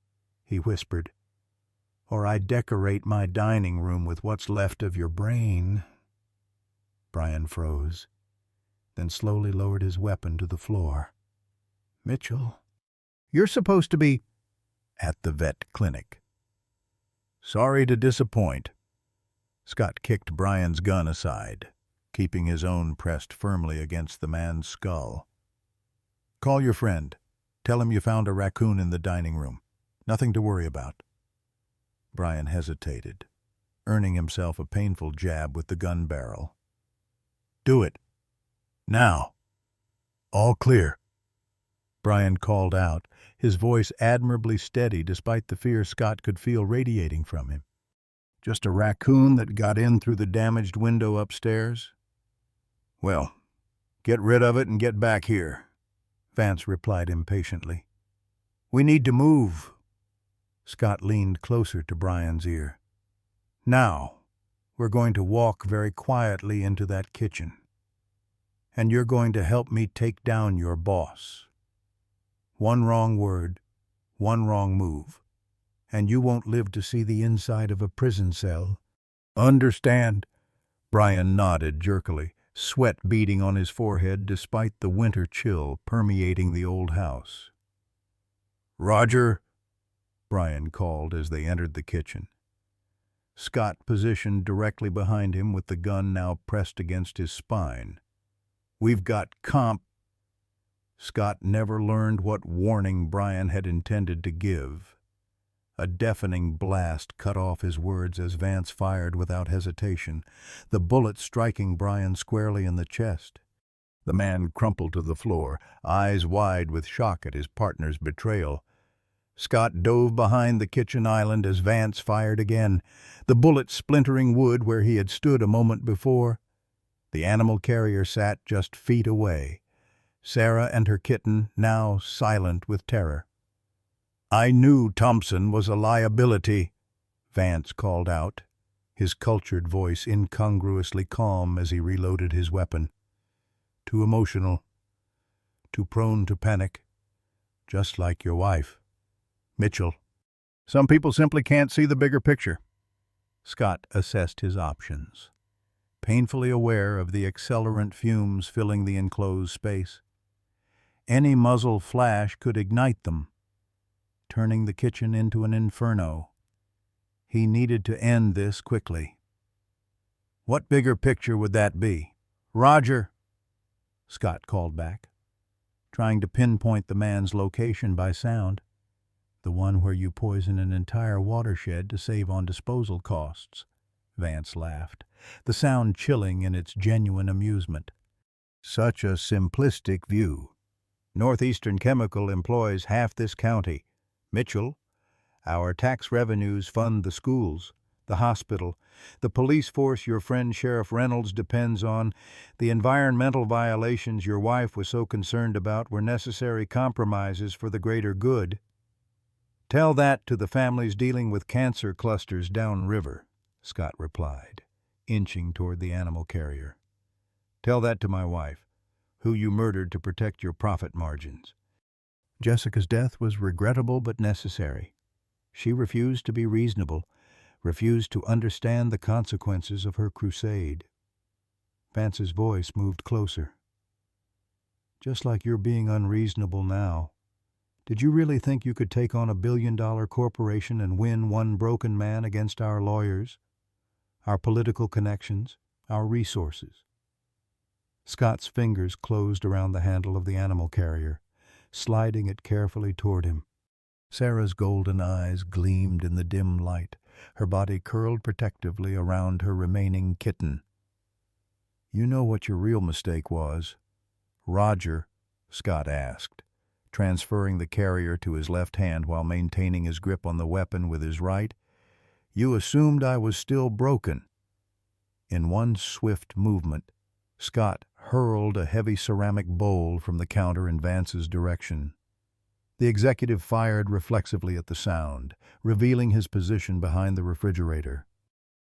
he whispered, "or I decorate my dining room with what's left of your brain." Brian froze, then slowly lowered his weapon to the floor. "Mitchell, you're supposed to be at the vet clinic." "Sorry to disappoint." Scott kicked Brian's gun aside, keeping his own pressed firmly against the man's skull. "Call your friend. Tell him you found a raccoon in the dining room. Nothing to worry about." Brian hesitated, earning himself a painful jab with the gun barrel. "Do it. Now. All clear." Brian called out, his voice admirably steady despite the fear Scott could feel radiating from him. "Just a raccoon that got in through the damaged window upstairs?" "Well, get rid of it and get back here," Vance replied impatiently. "We need to move." Scott leaned closer to Brian's ear. "Now, we're going to walk very quietly into that kitchen. And you're going to help me take down your boss. One wrong word, one wrong move, and you won't live to see the inside of a prison cell." "Understand?" Brian nodded jerkily, sweat beading on his forehead despite the winter chill permeating the old house. "Roger," Brian called as they entered the kitchen. Scott positioned directly behind him with the gun now pressed against his spine. "We've got comp—" Scott never learned what warning Brian had intended to give. A deafening blast cut off his words as Vance fired without hesitation, the bullet striking Brian squarely in the chest. The man crumpled to the floor, eyes wide with shock at his partner's betrayal. Scott dove behind the kitchen island as Vance fired again, the bullet splintering wood where he had stood a moment before. The animal carrier sat just feet away, Sarah and her kitten now silent with terror. "I knew Thompson was a liability," Vance called out, his cultured voice incongruously calm as he reloaded his weapon. "Too emotional, too prone to panic, just like your wife, Mitchell. Some people simply can't see the bigger picture." Scott assessed his options, painfully aware of the accelerant fumes filling the enclosed space. Any muzzle flash could ignite them, turning the kitchen into an inferno. He needed to end this quickly. "What bigger picture would that be?" "Roger," Scott called back, trying to pinpoint the man's location by sound. "The one where you poison an entire watershed to save on disposal costs," Vance laughed, the sound chilling in its genuine amusement. "Such a simplistic view. Northeastern Chemical employs half this county. Mitchell, our tax revenues fund the schools, the hospital, the police force your friend Sheriff Reynolds depends on. The environmental violations your wife was so concerned about were necessary compromises for the greater good. Tell that to the families dealing with cancer clusters downriver," Scott replied, inching toward the animal carrier. "Tell that to my wife, who you murdered to protect your profit margins. Jessica's death was regrettable but necessary. She refused to be reasonable, refused to understand the consequences of her crusade." Vance's voice moved closer. "Just like you're being unreasonable now. Did you really think you could take on a billion-dollar corporation and win one broken man against our lawyers, our political connections, our resources?" Scott's fingers closed around the handle of the animal carrier, sliding it carefully toward him. Sarah's golden eyes gleamed in the dim light, her body curled protectively around her remaining kitten. "You know what your real mistake was, Roger?" Scott asked, transferring the carrier to his left hand while maintaining his grip on the weapon with his right. "You assumed I was still broken." In one swift movement, Scott hurled a heavy ceramic bowl from the counter in Vance's direction. The executive fired reflexively at the sound, revealing his position behind the refrigerator.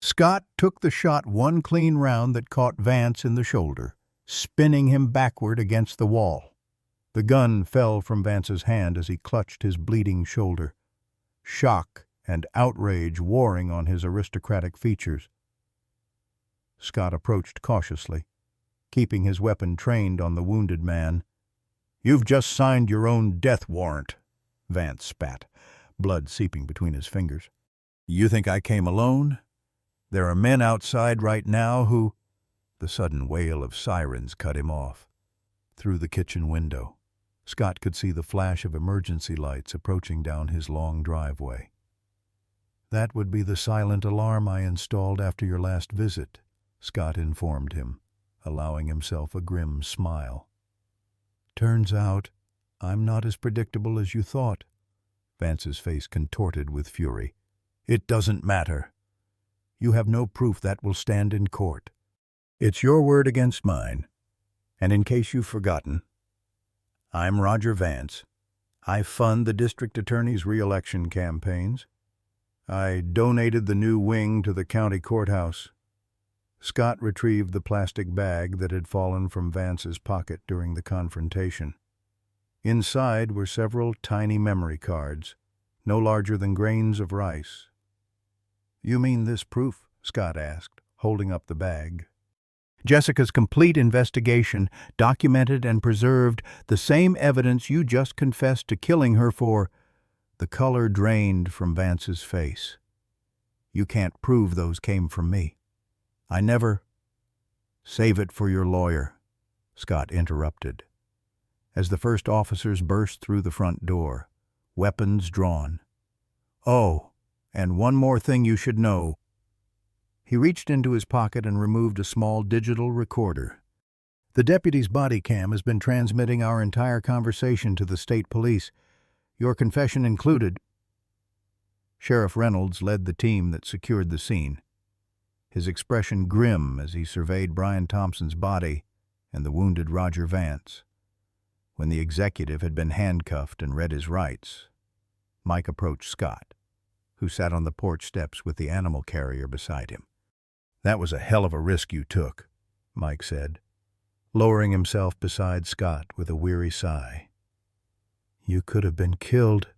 Scott took the shot one clean round that caught Vance in the shoulder, spinning him backward against the wall. The gun fell from Vance's hand as he clutched his bleeding shoulder, shock and outrage warring on his aristocratic features. Scott approached cautiously, keeping his weapon trained on the wounded man. "You've just signed your own death warrant," Vance spat, blood seeping between his fingers. "You think I came alone? There are men outside right now who—" The sudden wail of sirens cut him off. Through the kitchen window, Scott could see the flash of emergency lights approaching down his long driveway. "That would be the silent alarm I installed after your last visit," Scott informed him, allowing himself a grim smile. "Turns out, I'm not as predictable as you thought." Vance's face contorted with fury. "It doesn't matter. You have no proof that will stand in court. It's your word against mine. And in case you've forgotten, I'm Roger Vance. I fund the district attorney's re-election campaigns. I donated the new wing to the county courthouse." Scott retrieved the plastic bag that had fallen from Vance's pocket during the confrontation. Inside were several tiny memory cards, no larger than grains of rice. "You mean this proof?" Scott asked, holding up the bag. "Jessica's complete investigation documented and preserved the same evidence you just confessed to killing her for." The color drained from Vance's face. "You can't prove those came from me. I never—" "Save it for your lawyer," Scott interrupted. As the first officers burst through the front door, weapons drawn. "Oh, and one more thing you should know." He reached into his pocket and removed a small digital recorder. "The deputy's body cam has been transmitting our entire conversation to the state police, your confession included." Sheriff Reynolds led the team that secured the scene, his expression grim as he surveyed Brian Thompson's body and the wounded Roger Vance. When the executive had been handcuffed and read his rights, Mike approached Scott, who sat on the porch steps with the animal carrier beside him. "That was a hell of a risk you took," Mike said, lowering himself beside Scott with a weary sigh. "You could have been killed."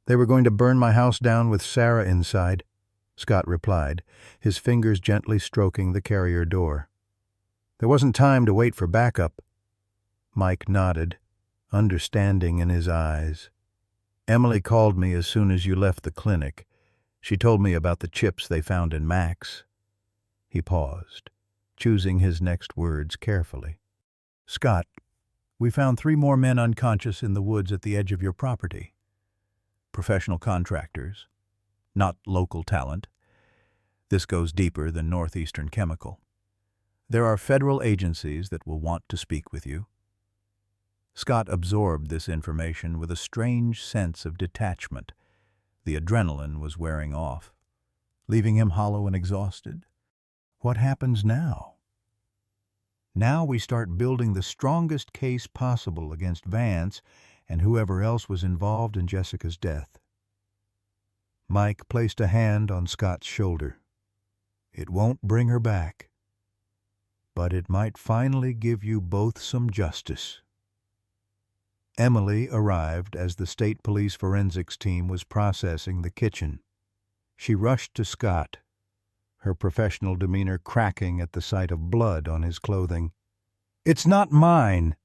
"They were going to burn my house down with Sarah inside," Scott replied, his fingers gently stroking the carrier door. "There wasn't time to wait for backup." Mike nodded, understanding in his eyes. "Emily called me as soon as you left the clinic. She told me about the chips they found in Max." He paused, choosing his next words carefully. "Scott, we found 3 more men unconscious in the woods at the edge of your property. Professional contractors, not local talent. This goes deeper than Northeastern Chemical. There are federal agencies that will want to speak with you." Scott absorbed this information with a strange sense of detachment. The adrenaline was wearing off, leaving him hollow and exhausted. What happens now? Now we start building the strongest case possible against Vance and whoever else was involved in Jessica's death. Mike placed a hand on Scott's shoulder. "It won't bring her back, but it might finally give you both some justice." Emily arrived as the state police forensics team was processing the kitchen. She rushed to Scott, her professional demeanor cracking at the sight of blood on his clothing. "It's not mine,"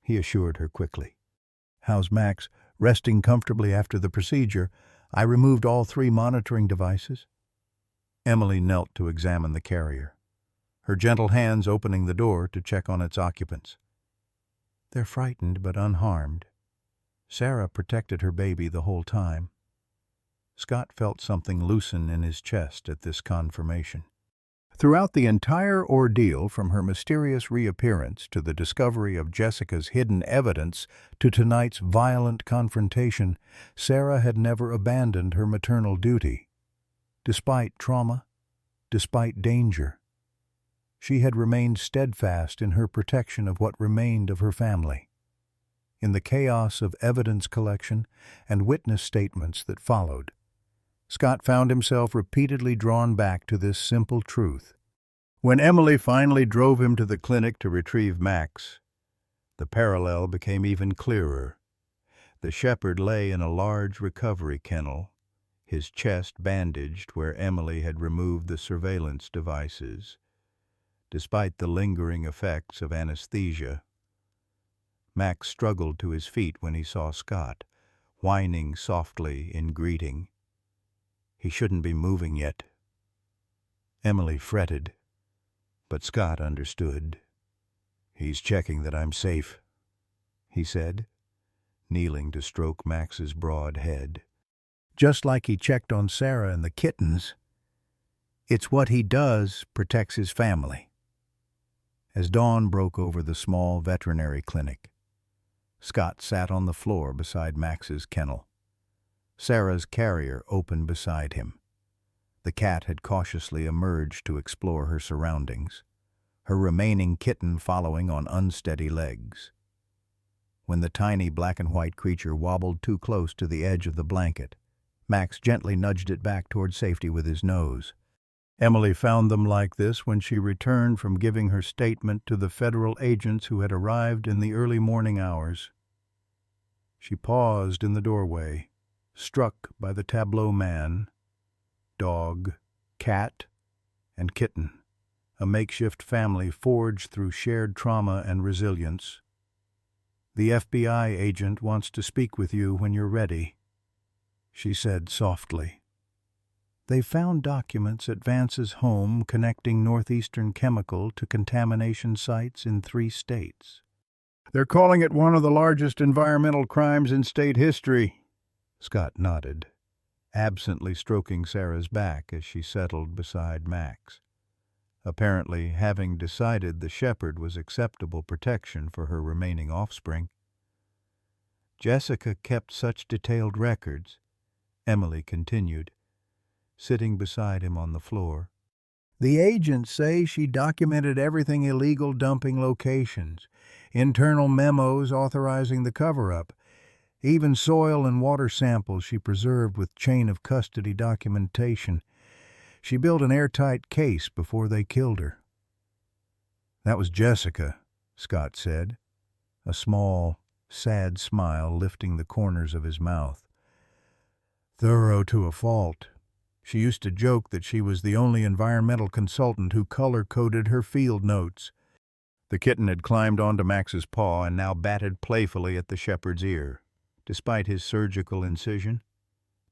he assured her quickly. "How's Max? Resting comfortably after the procedure? I removed all 3 monitoring devices." Emily knelt to examine the carrier, her gentle hands opening the door to check on its occupants. "They're frightened but unharmed. Sarah protected her baby the whole time." Scott felt something loosen in his chest at this confirmation. Throughout the entire ordeal, from her mysterious reappearance to the discovery of Jessica's hidden evidence to tonight's violent confrontation, Sarah had never abandoned her maternal duty. Despite trauma, despite danger, she had remained steadfast in her protection of what remained of her family. In the chaos of evidence collection and witness statements that followed, Scott found himself repeatedly drawn back to this simple truth. When Emily finally drove him to the clinic to retrieve Max, the parallel became even clearer. The shepherd lay in a large recovery kennel, his chest bandaged where Emily had removed the surveillance devices. Despite the lingering effects of anesthesia, Max struggled to his feet when he saw Scott, whining softly in greeting. He shouldn't be moving yet. Emily fretted, but Scott understood. "He's checking that I'm safe," he said, kneeling to stroke Max's broad head. "Just like he checked on Sarah and the kittens. It's what he does protects his family." As dawn broke over the small veterinary clinic, Scott sat on the floor beside Max's kennel. Sarah's carrier opened beside him. The cat had cautiously emerged to explore her surroundings, her remaining kitten following on unsteady legs. When the tiny black and white creature wobbled too close to the edge of the blanket, Max gently nudged it back toward safety with his nose. Emily found them like this when she returned from giving her statement to the federal agents who had arrived in the early morning hours. She paused in the doorway, struck by the tableau man, dog, cat, and kitten, a makeshift family forged through shared trauma and resilience. "The FBI agent wants to speak with you when you're ready," she said softly. They found documents at Vance's home connecting Northeastern Chemical to contamination sites in 3 states. "They're calling it one of the largest environmental crimes in state history." Scott nodded, absently stroking Sarah's back as she settled beside Max, apparently having decided the shepherd was acceptable protection for her remaining offspring. "Jessica kept such detailed records," Emily continued, sitting beside him on the floor. "The agents say she documented everything illegal dumping locations, internal memos authorizing the cover-up, even soil and water samples she preserved with chain of custody documentation. She built an airtight case before they killed her." "That was Jessica," Scott said, a small, sad smile lifting the corners of his mouth. "Thorough to a fault. She used to joke that she was the only environmental consultant who color-coded her field notes." The kitten had climbed onto Max's paw and now batted playfully at the shepherd's ear. Despite his surgical incision,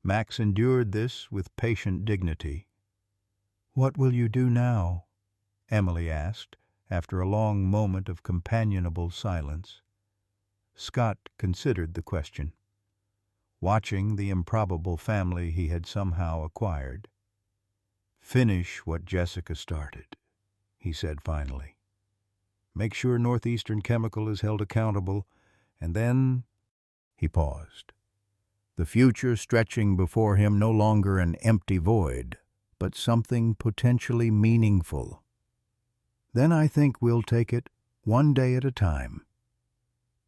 Max endured this with patient dignity. "What will you do now?" Emily asked, after a long moment of companionable silence. Scott considered the question, watching the improbable family he had somehow acquired. "Finish what Jessica started," he said finally. "Make sure Northeastern Chemical is held accountable, and then—" He paused, the future stretching before him no longer an empty void, but something potentially meaningful. "Then I think we'll take it one day at a time."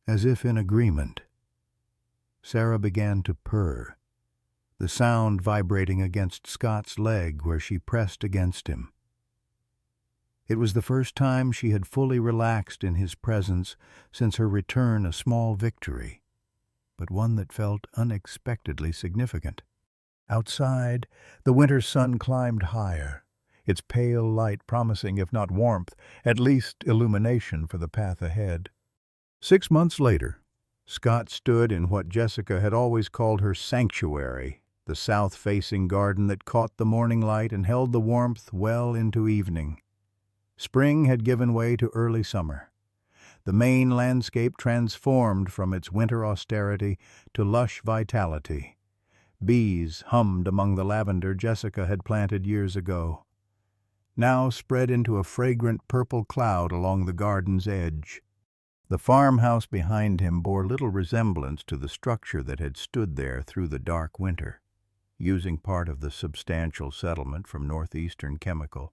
As if in agreement, Sarah began to purr, the sound vibrating against Scott's leg where she pressed against him. It was the first time she had fully relaxed in his presence since her return, a small victory, but one that felt unexpectedly significant. Outside, the winter sun climbed higher, its pale light promising, if not warmth, at least illumination for the path ahead. 6 months later, Scott stood in what Jessica had always called her sanctuary, the south-facing garden that caught the morning light and held the warmth well into evening. Spring had given way to early summer. The main landscape transformed from its winter austerity to lush vitality. Bees hummed among the lavender Jessica had planted years ago, now spread into a fragrant purple cloud along the garden's edge. The farmhouse behind him bore little resemblance to the structure that had stood there through the dark winter, using part of the substantial settlement from Northeastern Chemical.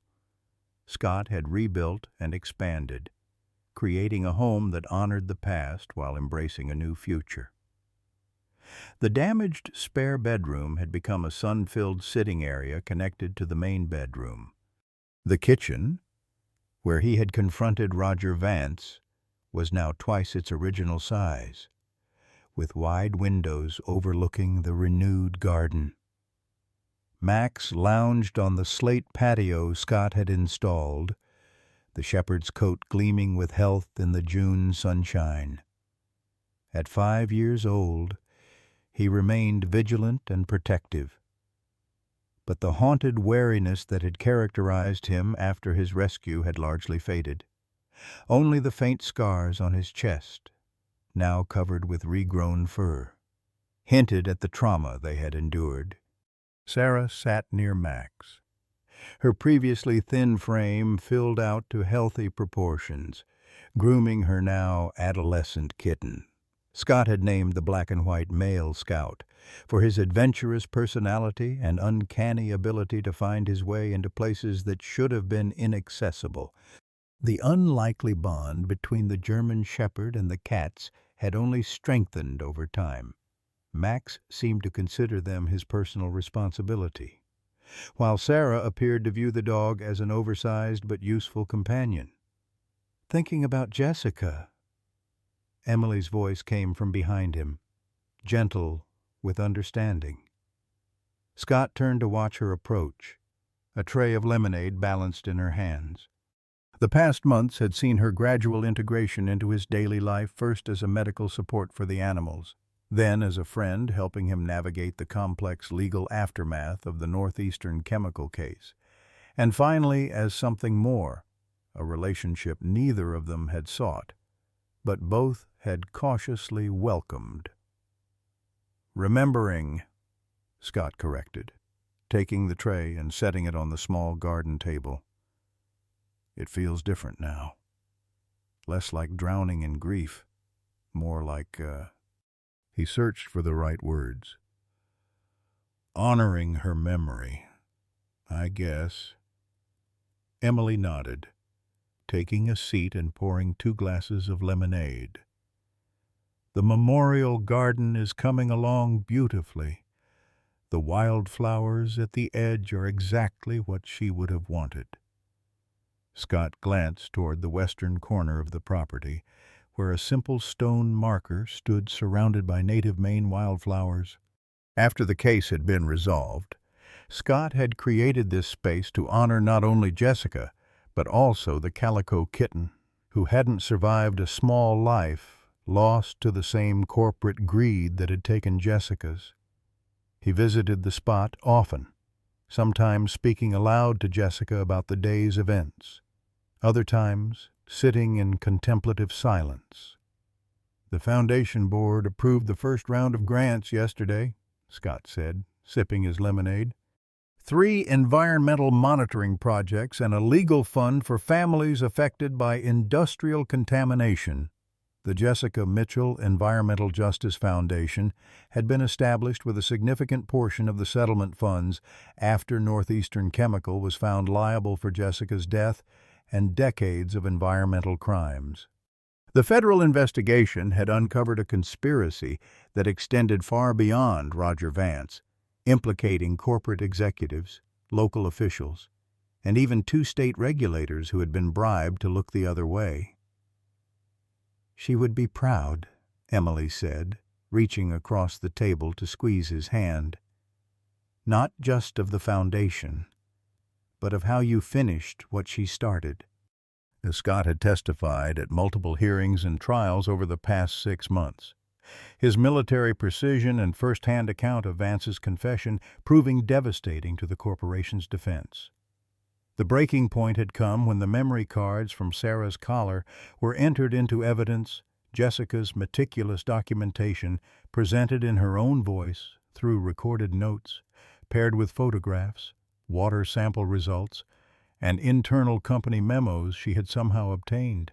Scott had rebuilt and expanded, creating a home that honored the past while embracing a new future. The damaged spare bedroom had become a sun-filled sitting area connected to the main bedroom. The kitchen, where he had confronted Roger Vance, was now twice its original size, with wide windows overlooking the renewed garden. Max lounged on the slate patio Scott had installed, the shepherd's coat gleaming with health in the June sunshine. At 5 years old, he remained vigilant and protective. But the haunted wariness that had characterized him after his rescue had largely faded. Only the faint scars on his chest, now covered with regrown fur, hinted at the trauma they had endured. Sarah sat near Max. Her previously thin frame filled out to healthy proportions, grooming her now adolescent kitten. Scott had named the black and white male Scout for his adventurous personality and uncanny ability to find his way into places that should have been inaccessible. The unlikely bond between the German Shepherd and the cats had only strengthened over time. Max seemed to consider them his personal responsibility, while Sarah appeared to view the dog as an oversized but useful companion. "Thinking about Jessica." Emily's voice came from behind him, gentle with understanding. Scott turned to watch her approach, a tray of lemonade balanced in her hands. The past months had seen her gradual integration into his daily life, first as a medical support for the animals, then as a friend helping him navigate the complex legal aftermath of the Northeastern chemical case, and finally as something more, a relationship neither of them had sought, but both had cautiously welcomed. "Remembering," Scott corrected, taking the tray and setting it on the small garden table. "It feels different now. Less like drowning in grief, more like, He searched for the right words. "Honoring her memory, I guess." Emily nodded, taking a seat and pouring 2 glasses of lemonade. "The memorial garden is coming along beautifully. The wildflowers at the edge are exactly what she would have wanted." Scott glanced toward the western corner of the property, where a simple stone marker stood surrounded by native Maine wildflowers. After the case had been resolved, Scott had created this space to honor not only Jessica, but also the calico kitten, who hadn't survived a small life lost to the same corporate greed that had taken Jessica's. He visited the spot often, sometimes speaking aloud to Jessica about the day's events, other times sitting in contemplative silence. "The foundation board approved the first round of grants yesterday," Scott said, sipping his lemonade. 3 environmental monitoring projects and a legal fund for families affected by industrial contamination. The Jessica Mitchell Environmental Justice Foundation had been established with a significant portion of the settlement funds after Northeastern Chemical was found liable for Jessica's death and decades of environmental crimes. The federal investigation had uncovered a conspiracy that extended far beyond Roger Vance, implicating corporate executives, local officials, and even 2 state regulators who had been bribed to look the other way. "She would be proud," Emily said, reaching across the table to squeeze his hand. "Not just of the foundation, but of how you finished what she started." As Scott had testified at multiple hearings and trials over the past 6 months, his military precision and first-hand account of Vance's confession proving devastating to the corporation's defense. The breaking point had come when the memory cards from Sarah's collar were entered into evidence, Jessica's meticulous documentation presented in her own voice through recorded notes, paired with photographs, water sample results, and internal company memos she had somehow obtained.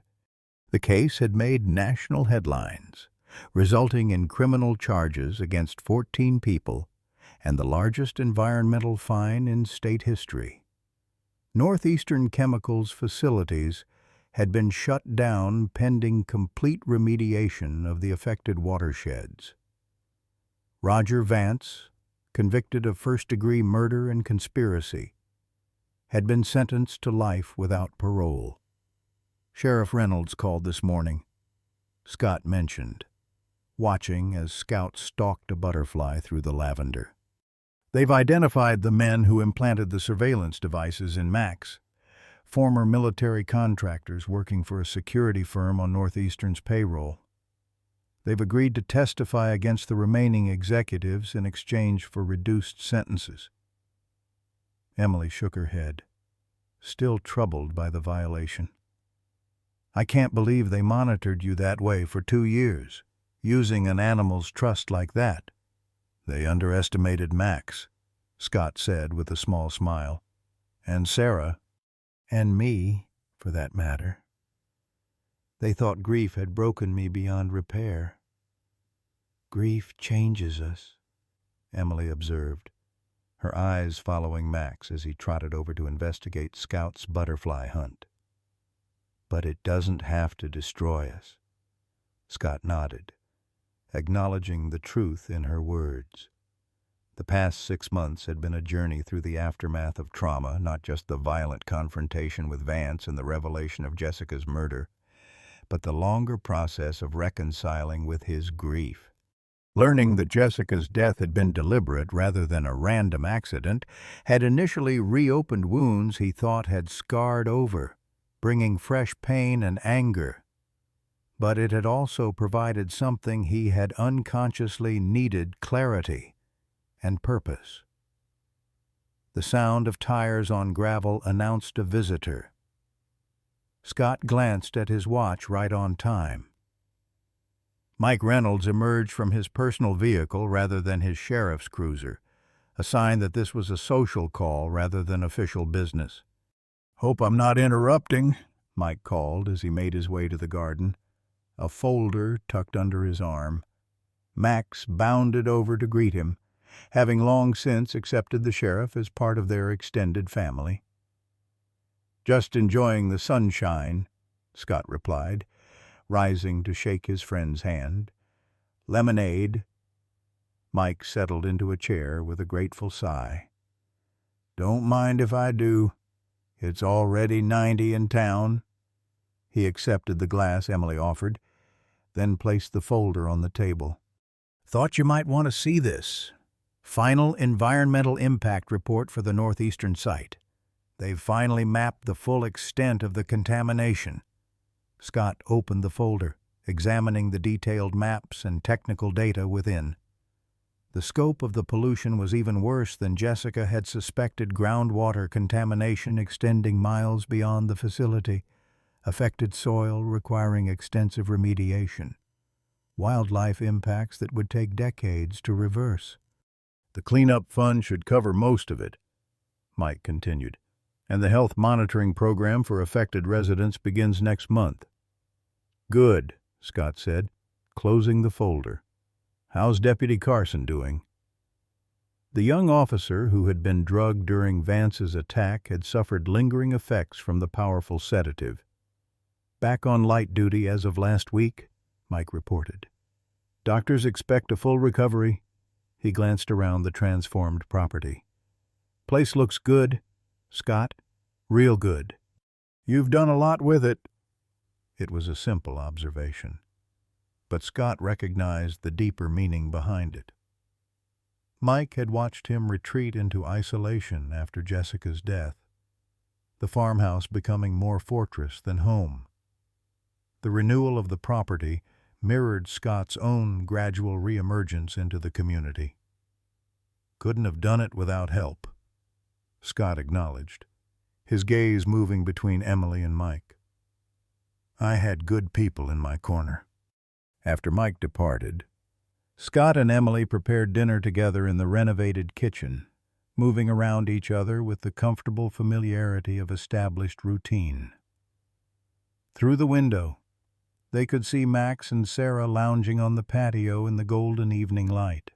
The case had made national headlines, resulting in criminal charges against 14 people and the largest environmental fine in state history. Northeastern Chemical's facilities had been shut down pending complete remediation of the affected watersheds. Roger Vance, convicted of first-degree murder and conspiracy, had been sentenced to life without parole. Sheriff Reynolds called this morning, Scott mentioned, watching as Scout stalked a butterfly through the lavender. They've identified the men who implanted the surveillance devices in Max, former military contractors working for a security firm on Northeastern's payroll. They've agreed to testify against the remaining executives in exchange for reduced sentences. Emily shook her head, still troubled by the violation. I can't believe they monitored you that way for 2 years, using an animal's trust like that. They underestimated Max, Scott said with a small smile. And Sarah, and me, for that matter. They thought grief had broken me beyond repair. Grief changes us, Emily observed, her eyes following Max as he trotted over to investigate Scout's butterfly hunt. But it doesn't have to destroy us. Scott nodded, acknowledging the truth in her words. The past 6 months had been a journey through the aftermath of trauma, not just the violent confrontation with Vance and the revelation of Jessica's murder, but the longer process of reconciling with his grief. Learning that Jessica's death had been deliberate rather than a random accident had initially reopened wounds he thought had scarred over, bringing fresh pain and anger. But it had also provided something he had unconsciously needed: clarity and purpose. The sound of tires on gravel announced a visitor. Scott glanced at his watch right on time. Mike Reynolds emerged from his personal vehicle rather than his sheriff's cruiser, a sign that this was a social call rather than official business. "Hope I'm not interrupting," Mike called as he made his way to the garden, a folder tucked under his arm. Max bounded over to greet him, having long since accepted the sheriff as part of their extended family. "Just enjoying the sunshine," Scott replied, rising to shake his friend's hand. "Lemonade." Mike settled into a chair with a grateful sigh. "Don't mind if I do. It's already 90 in town." He accepted the glass Emily offered, then placed the folder on the table. "Thought you might want to see this. Final environmental impact report for the Northeastern site. They've finally mapped the full extent of the contamination." Scott opened the folder, examining the detailed maps and technical data within. The scope of the pollution was even worse than Jessica had suspected: groundwater contamination extending miles beyond the facility, affected soil requiring extensive remediation, wildlife impacts that would take decades to reverse. "The cleanup fund should cover most of it," Mike continued, "and the health monitoring program for affected residents begins next month." "Good," Scott said, closing the folder. "How's Deputy Carson doing?" The young officer who had been drugged during Vance's attack had suffered lingering effects from the powerful sedative. "Back on light duty as of last week," Mike reported. "Doctors expect a full recovery." He glanced around the transformed property. "Place looks good, Scott. Real good. You've done a lot with it." It was a simple observation, but Scott recognized the deeper meaning behind it. Mike had watched him retreat into isolation after Jessica's death, the farmhouse becoming more fortress than home. The renewal of the property mirrored Scott's own gradual reemergence into the community. "Couldn't have done it without help," Scott acknowledged, his gaze moving between Emily and Mike. "I had good people in my corner." After Mike departed, Scott and Emily prepared dinner together in the renovated kitchen, moving around each other with the comfortable familiarity of established routine. Through the window, they could see Max and Sarah lounging on the patio in the golden evening light,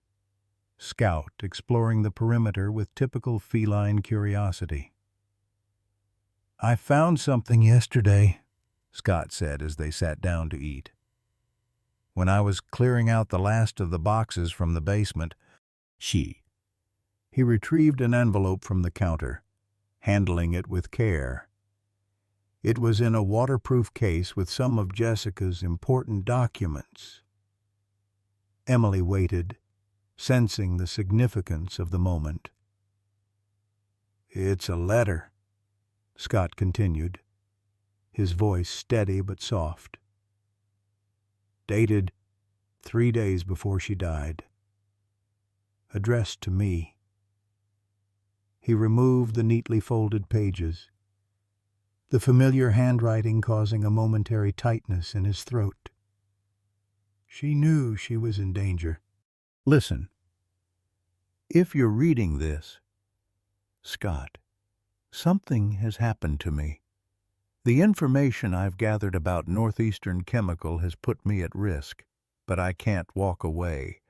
Scout exploring the perimeter with typical feline curiosity. "I found something yesterday," Scott said as they sat down to eat. when I was clearing out the last of the boxes from the basement. She. He retrieved an envelope from the counter, handling it with care. It was in a waterproof case with some of Jessica's important documents. Emily waited, sensing the significance of the moment. "It's a letter," Scott continued, his voice steady but soft. "Dated 3 days before she died. Addressed to me." He removed the neatly folded pages, the familiar handwriting causing a momentary tightness in his throat. She knew she was in danger. "Listen, if you're reading this, Scott, something has happened to me. The information I've gathered about Northeastern Chemical has put me at risk, but I can't walk away.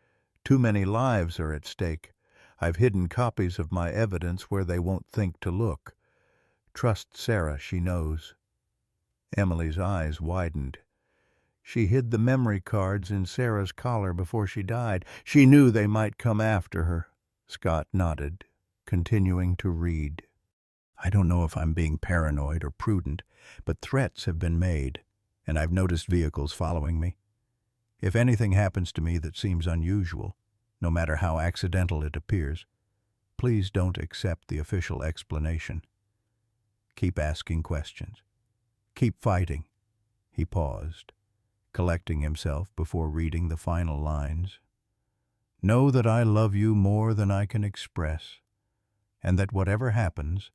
Too many lives are at stake. I've hidden copies of my evidence where they won't think to look. Trust Sarah, she knows." Emily's eyes widened. She hid the memory cards in Sarah's collar before she died. She knew they might come after her. Scott nodded, continuing to read. "I don't know if I'm being paranoid or prudent, but threats have been made, and I've noticed vehicles following me. If anything happens to me that seems unusual, no matter how accidental it appears, please don't accept the official explanation. Keep asking questions. Keep fighting." He paused, collecting himself before reading the final lines. "Know that I love you more than I can express, and that whatever happens,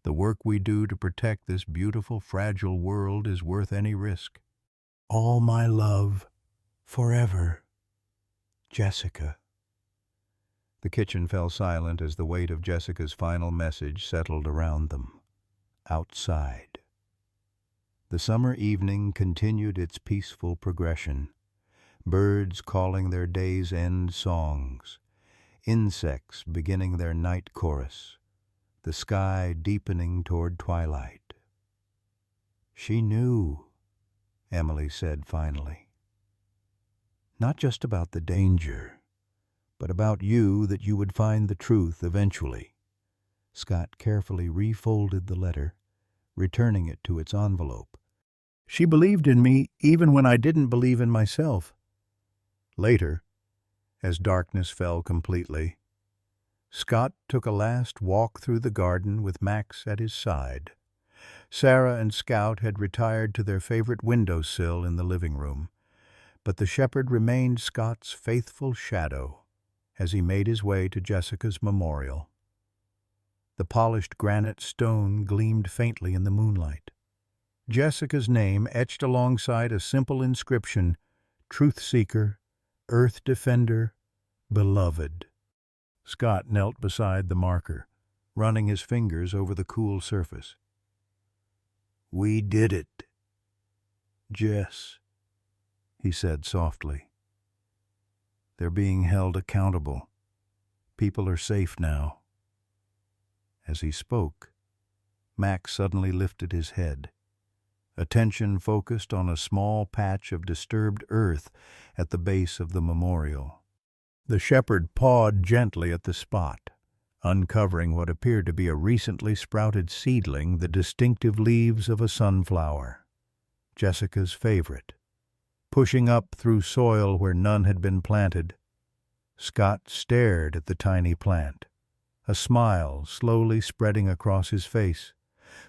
the work we do to protect this beautiful, fragile world is worth any risk. All my love, forever, Jessica." The kitchen fell silent as the weight of Jessica's final message settled around them. Outside, the summer evening continued its peaceful progression, birds calling their day's end songs, insects beginning their night chorus, the sky deepening toward twilight. "She knew," Emily said finally. "Not just about the danger, but about you, that you would find the truth eventually." Scott carefully refolded the letter, returning it to its envelope. "She believed in me even when I didn't believe in myself." Later, as darkness fell completely, Scott took a last walk through the garden with Max at his side. Sarah and Scout had retired to their favorite windowsill in the living room, but the shepherd remained Scott's faithful shadow as he made his way to Jessica's memorial. The polished granite stone gleamed faintly in the moonlight. Jessica's name etched alongside a simple inscription: "Truth Seeker, Earth Defender, Beloved." Scott knelt beside the marker, running his fingers over the cool surface. "We did it, Jess," he said softly. "They're being held accountable. People are safe now." As he spoke, Max suddenly lifted his head, attention focused on a small patch of disturbed earth at the base of the memorial. The shepherd pawed gently at the spot, uncovering what appeared to be a recently sprouted seedling, the distinctive leaves of a sunflower, Jessica's favorite. Pushing up through soil where none had been planted, Scott stared at the tiny plant, a smile slowly spreading across his face.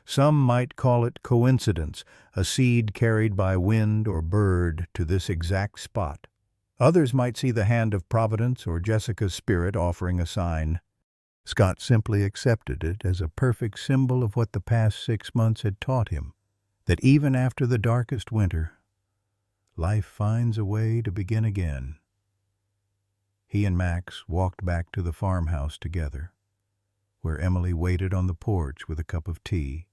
Some might call it coincidence, a seed carried by wind or bird to this exact spot. Others might see the hand of Providence or Jessica's spirit offering a sign. Scott simply accepted it as a perfect symbol of what the past 6 months had taught him, that even after the darkest winter, life finds a way to begin again. He and Max walked back to the farmhouse together, where Emily waited on the porch with a cup of tea,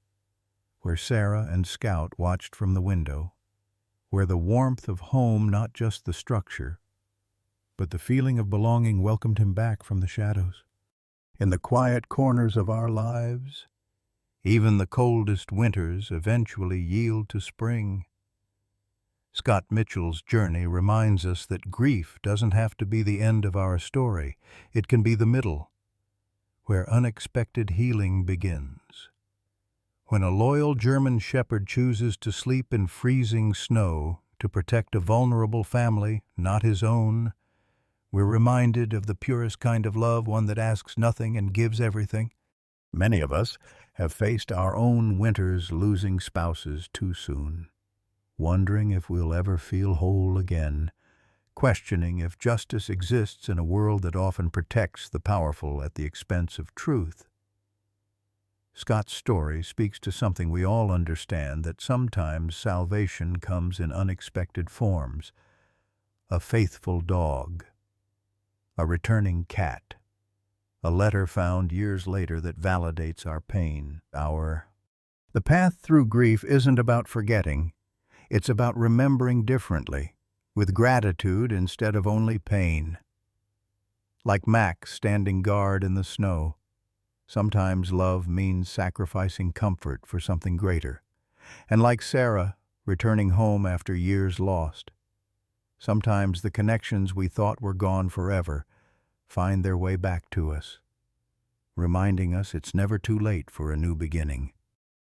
where Sarah and Scout watched from the window, where the warmth of home, not just the structure, but the feeling of belonging, welcomed him back from the shadows. In the quiet corners of our lives, even the coldest winters eventually yield to spring. Scott Mitchell's journey reminds us that grief doesn't have to be the end of our story. It can be the middle, where unexpected healing begins. When a loyal German shepherd chooses to sleep in freezing snow to protect a vulnerable family, not his own, we're reminded of the purest kind of love, one that asks nothing and gives everything. Many of us have faced our own winters losing spouses too soon, wondering if we'll ever feel whole again, questioning if justice exists in a world that often protects the powerful at the expense of truth. Scott's story speaks to something we all understand, that sometimes salvation comes in unexpected forms. A faithful dog, a returning cat, a letter found years later that validates our pain. The path through grief isn't about forgetting, it's about remembering differently, with gratitude instead of only pain. Like Max standing guard in the snow, sometimes love means sacrificing comfort for something greater. And like Sarah, returning home after years lost, sometimes the connections we thought were gone forever find their way back to us, reminding us it's never too late for a new beginning.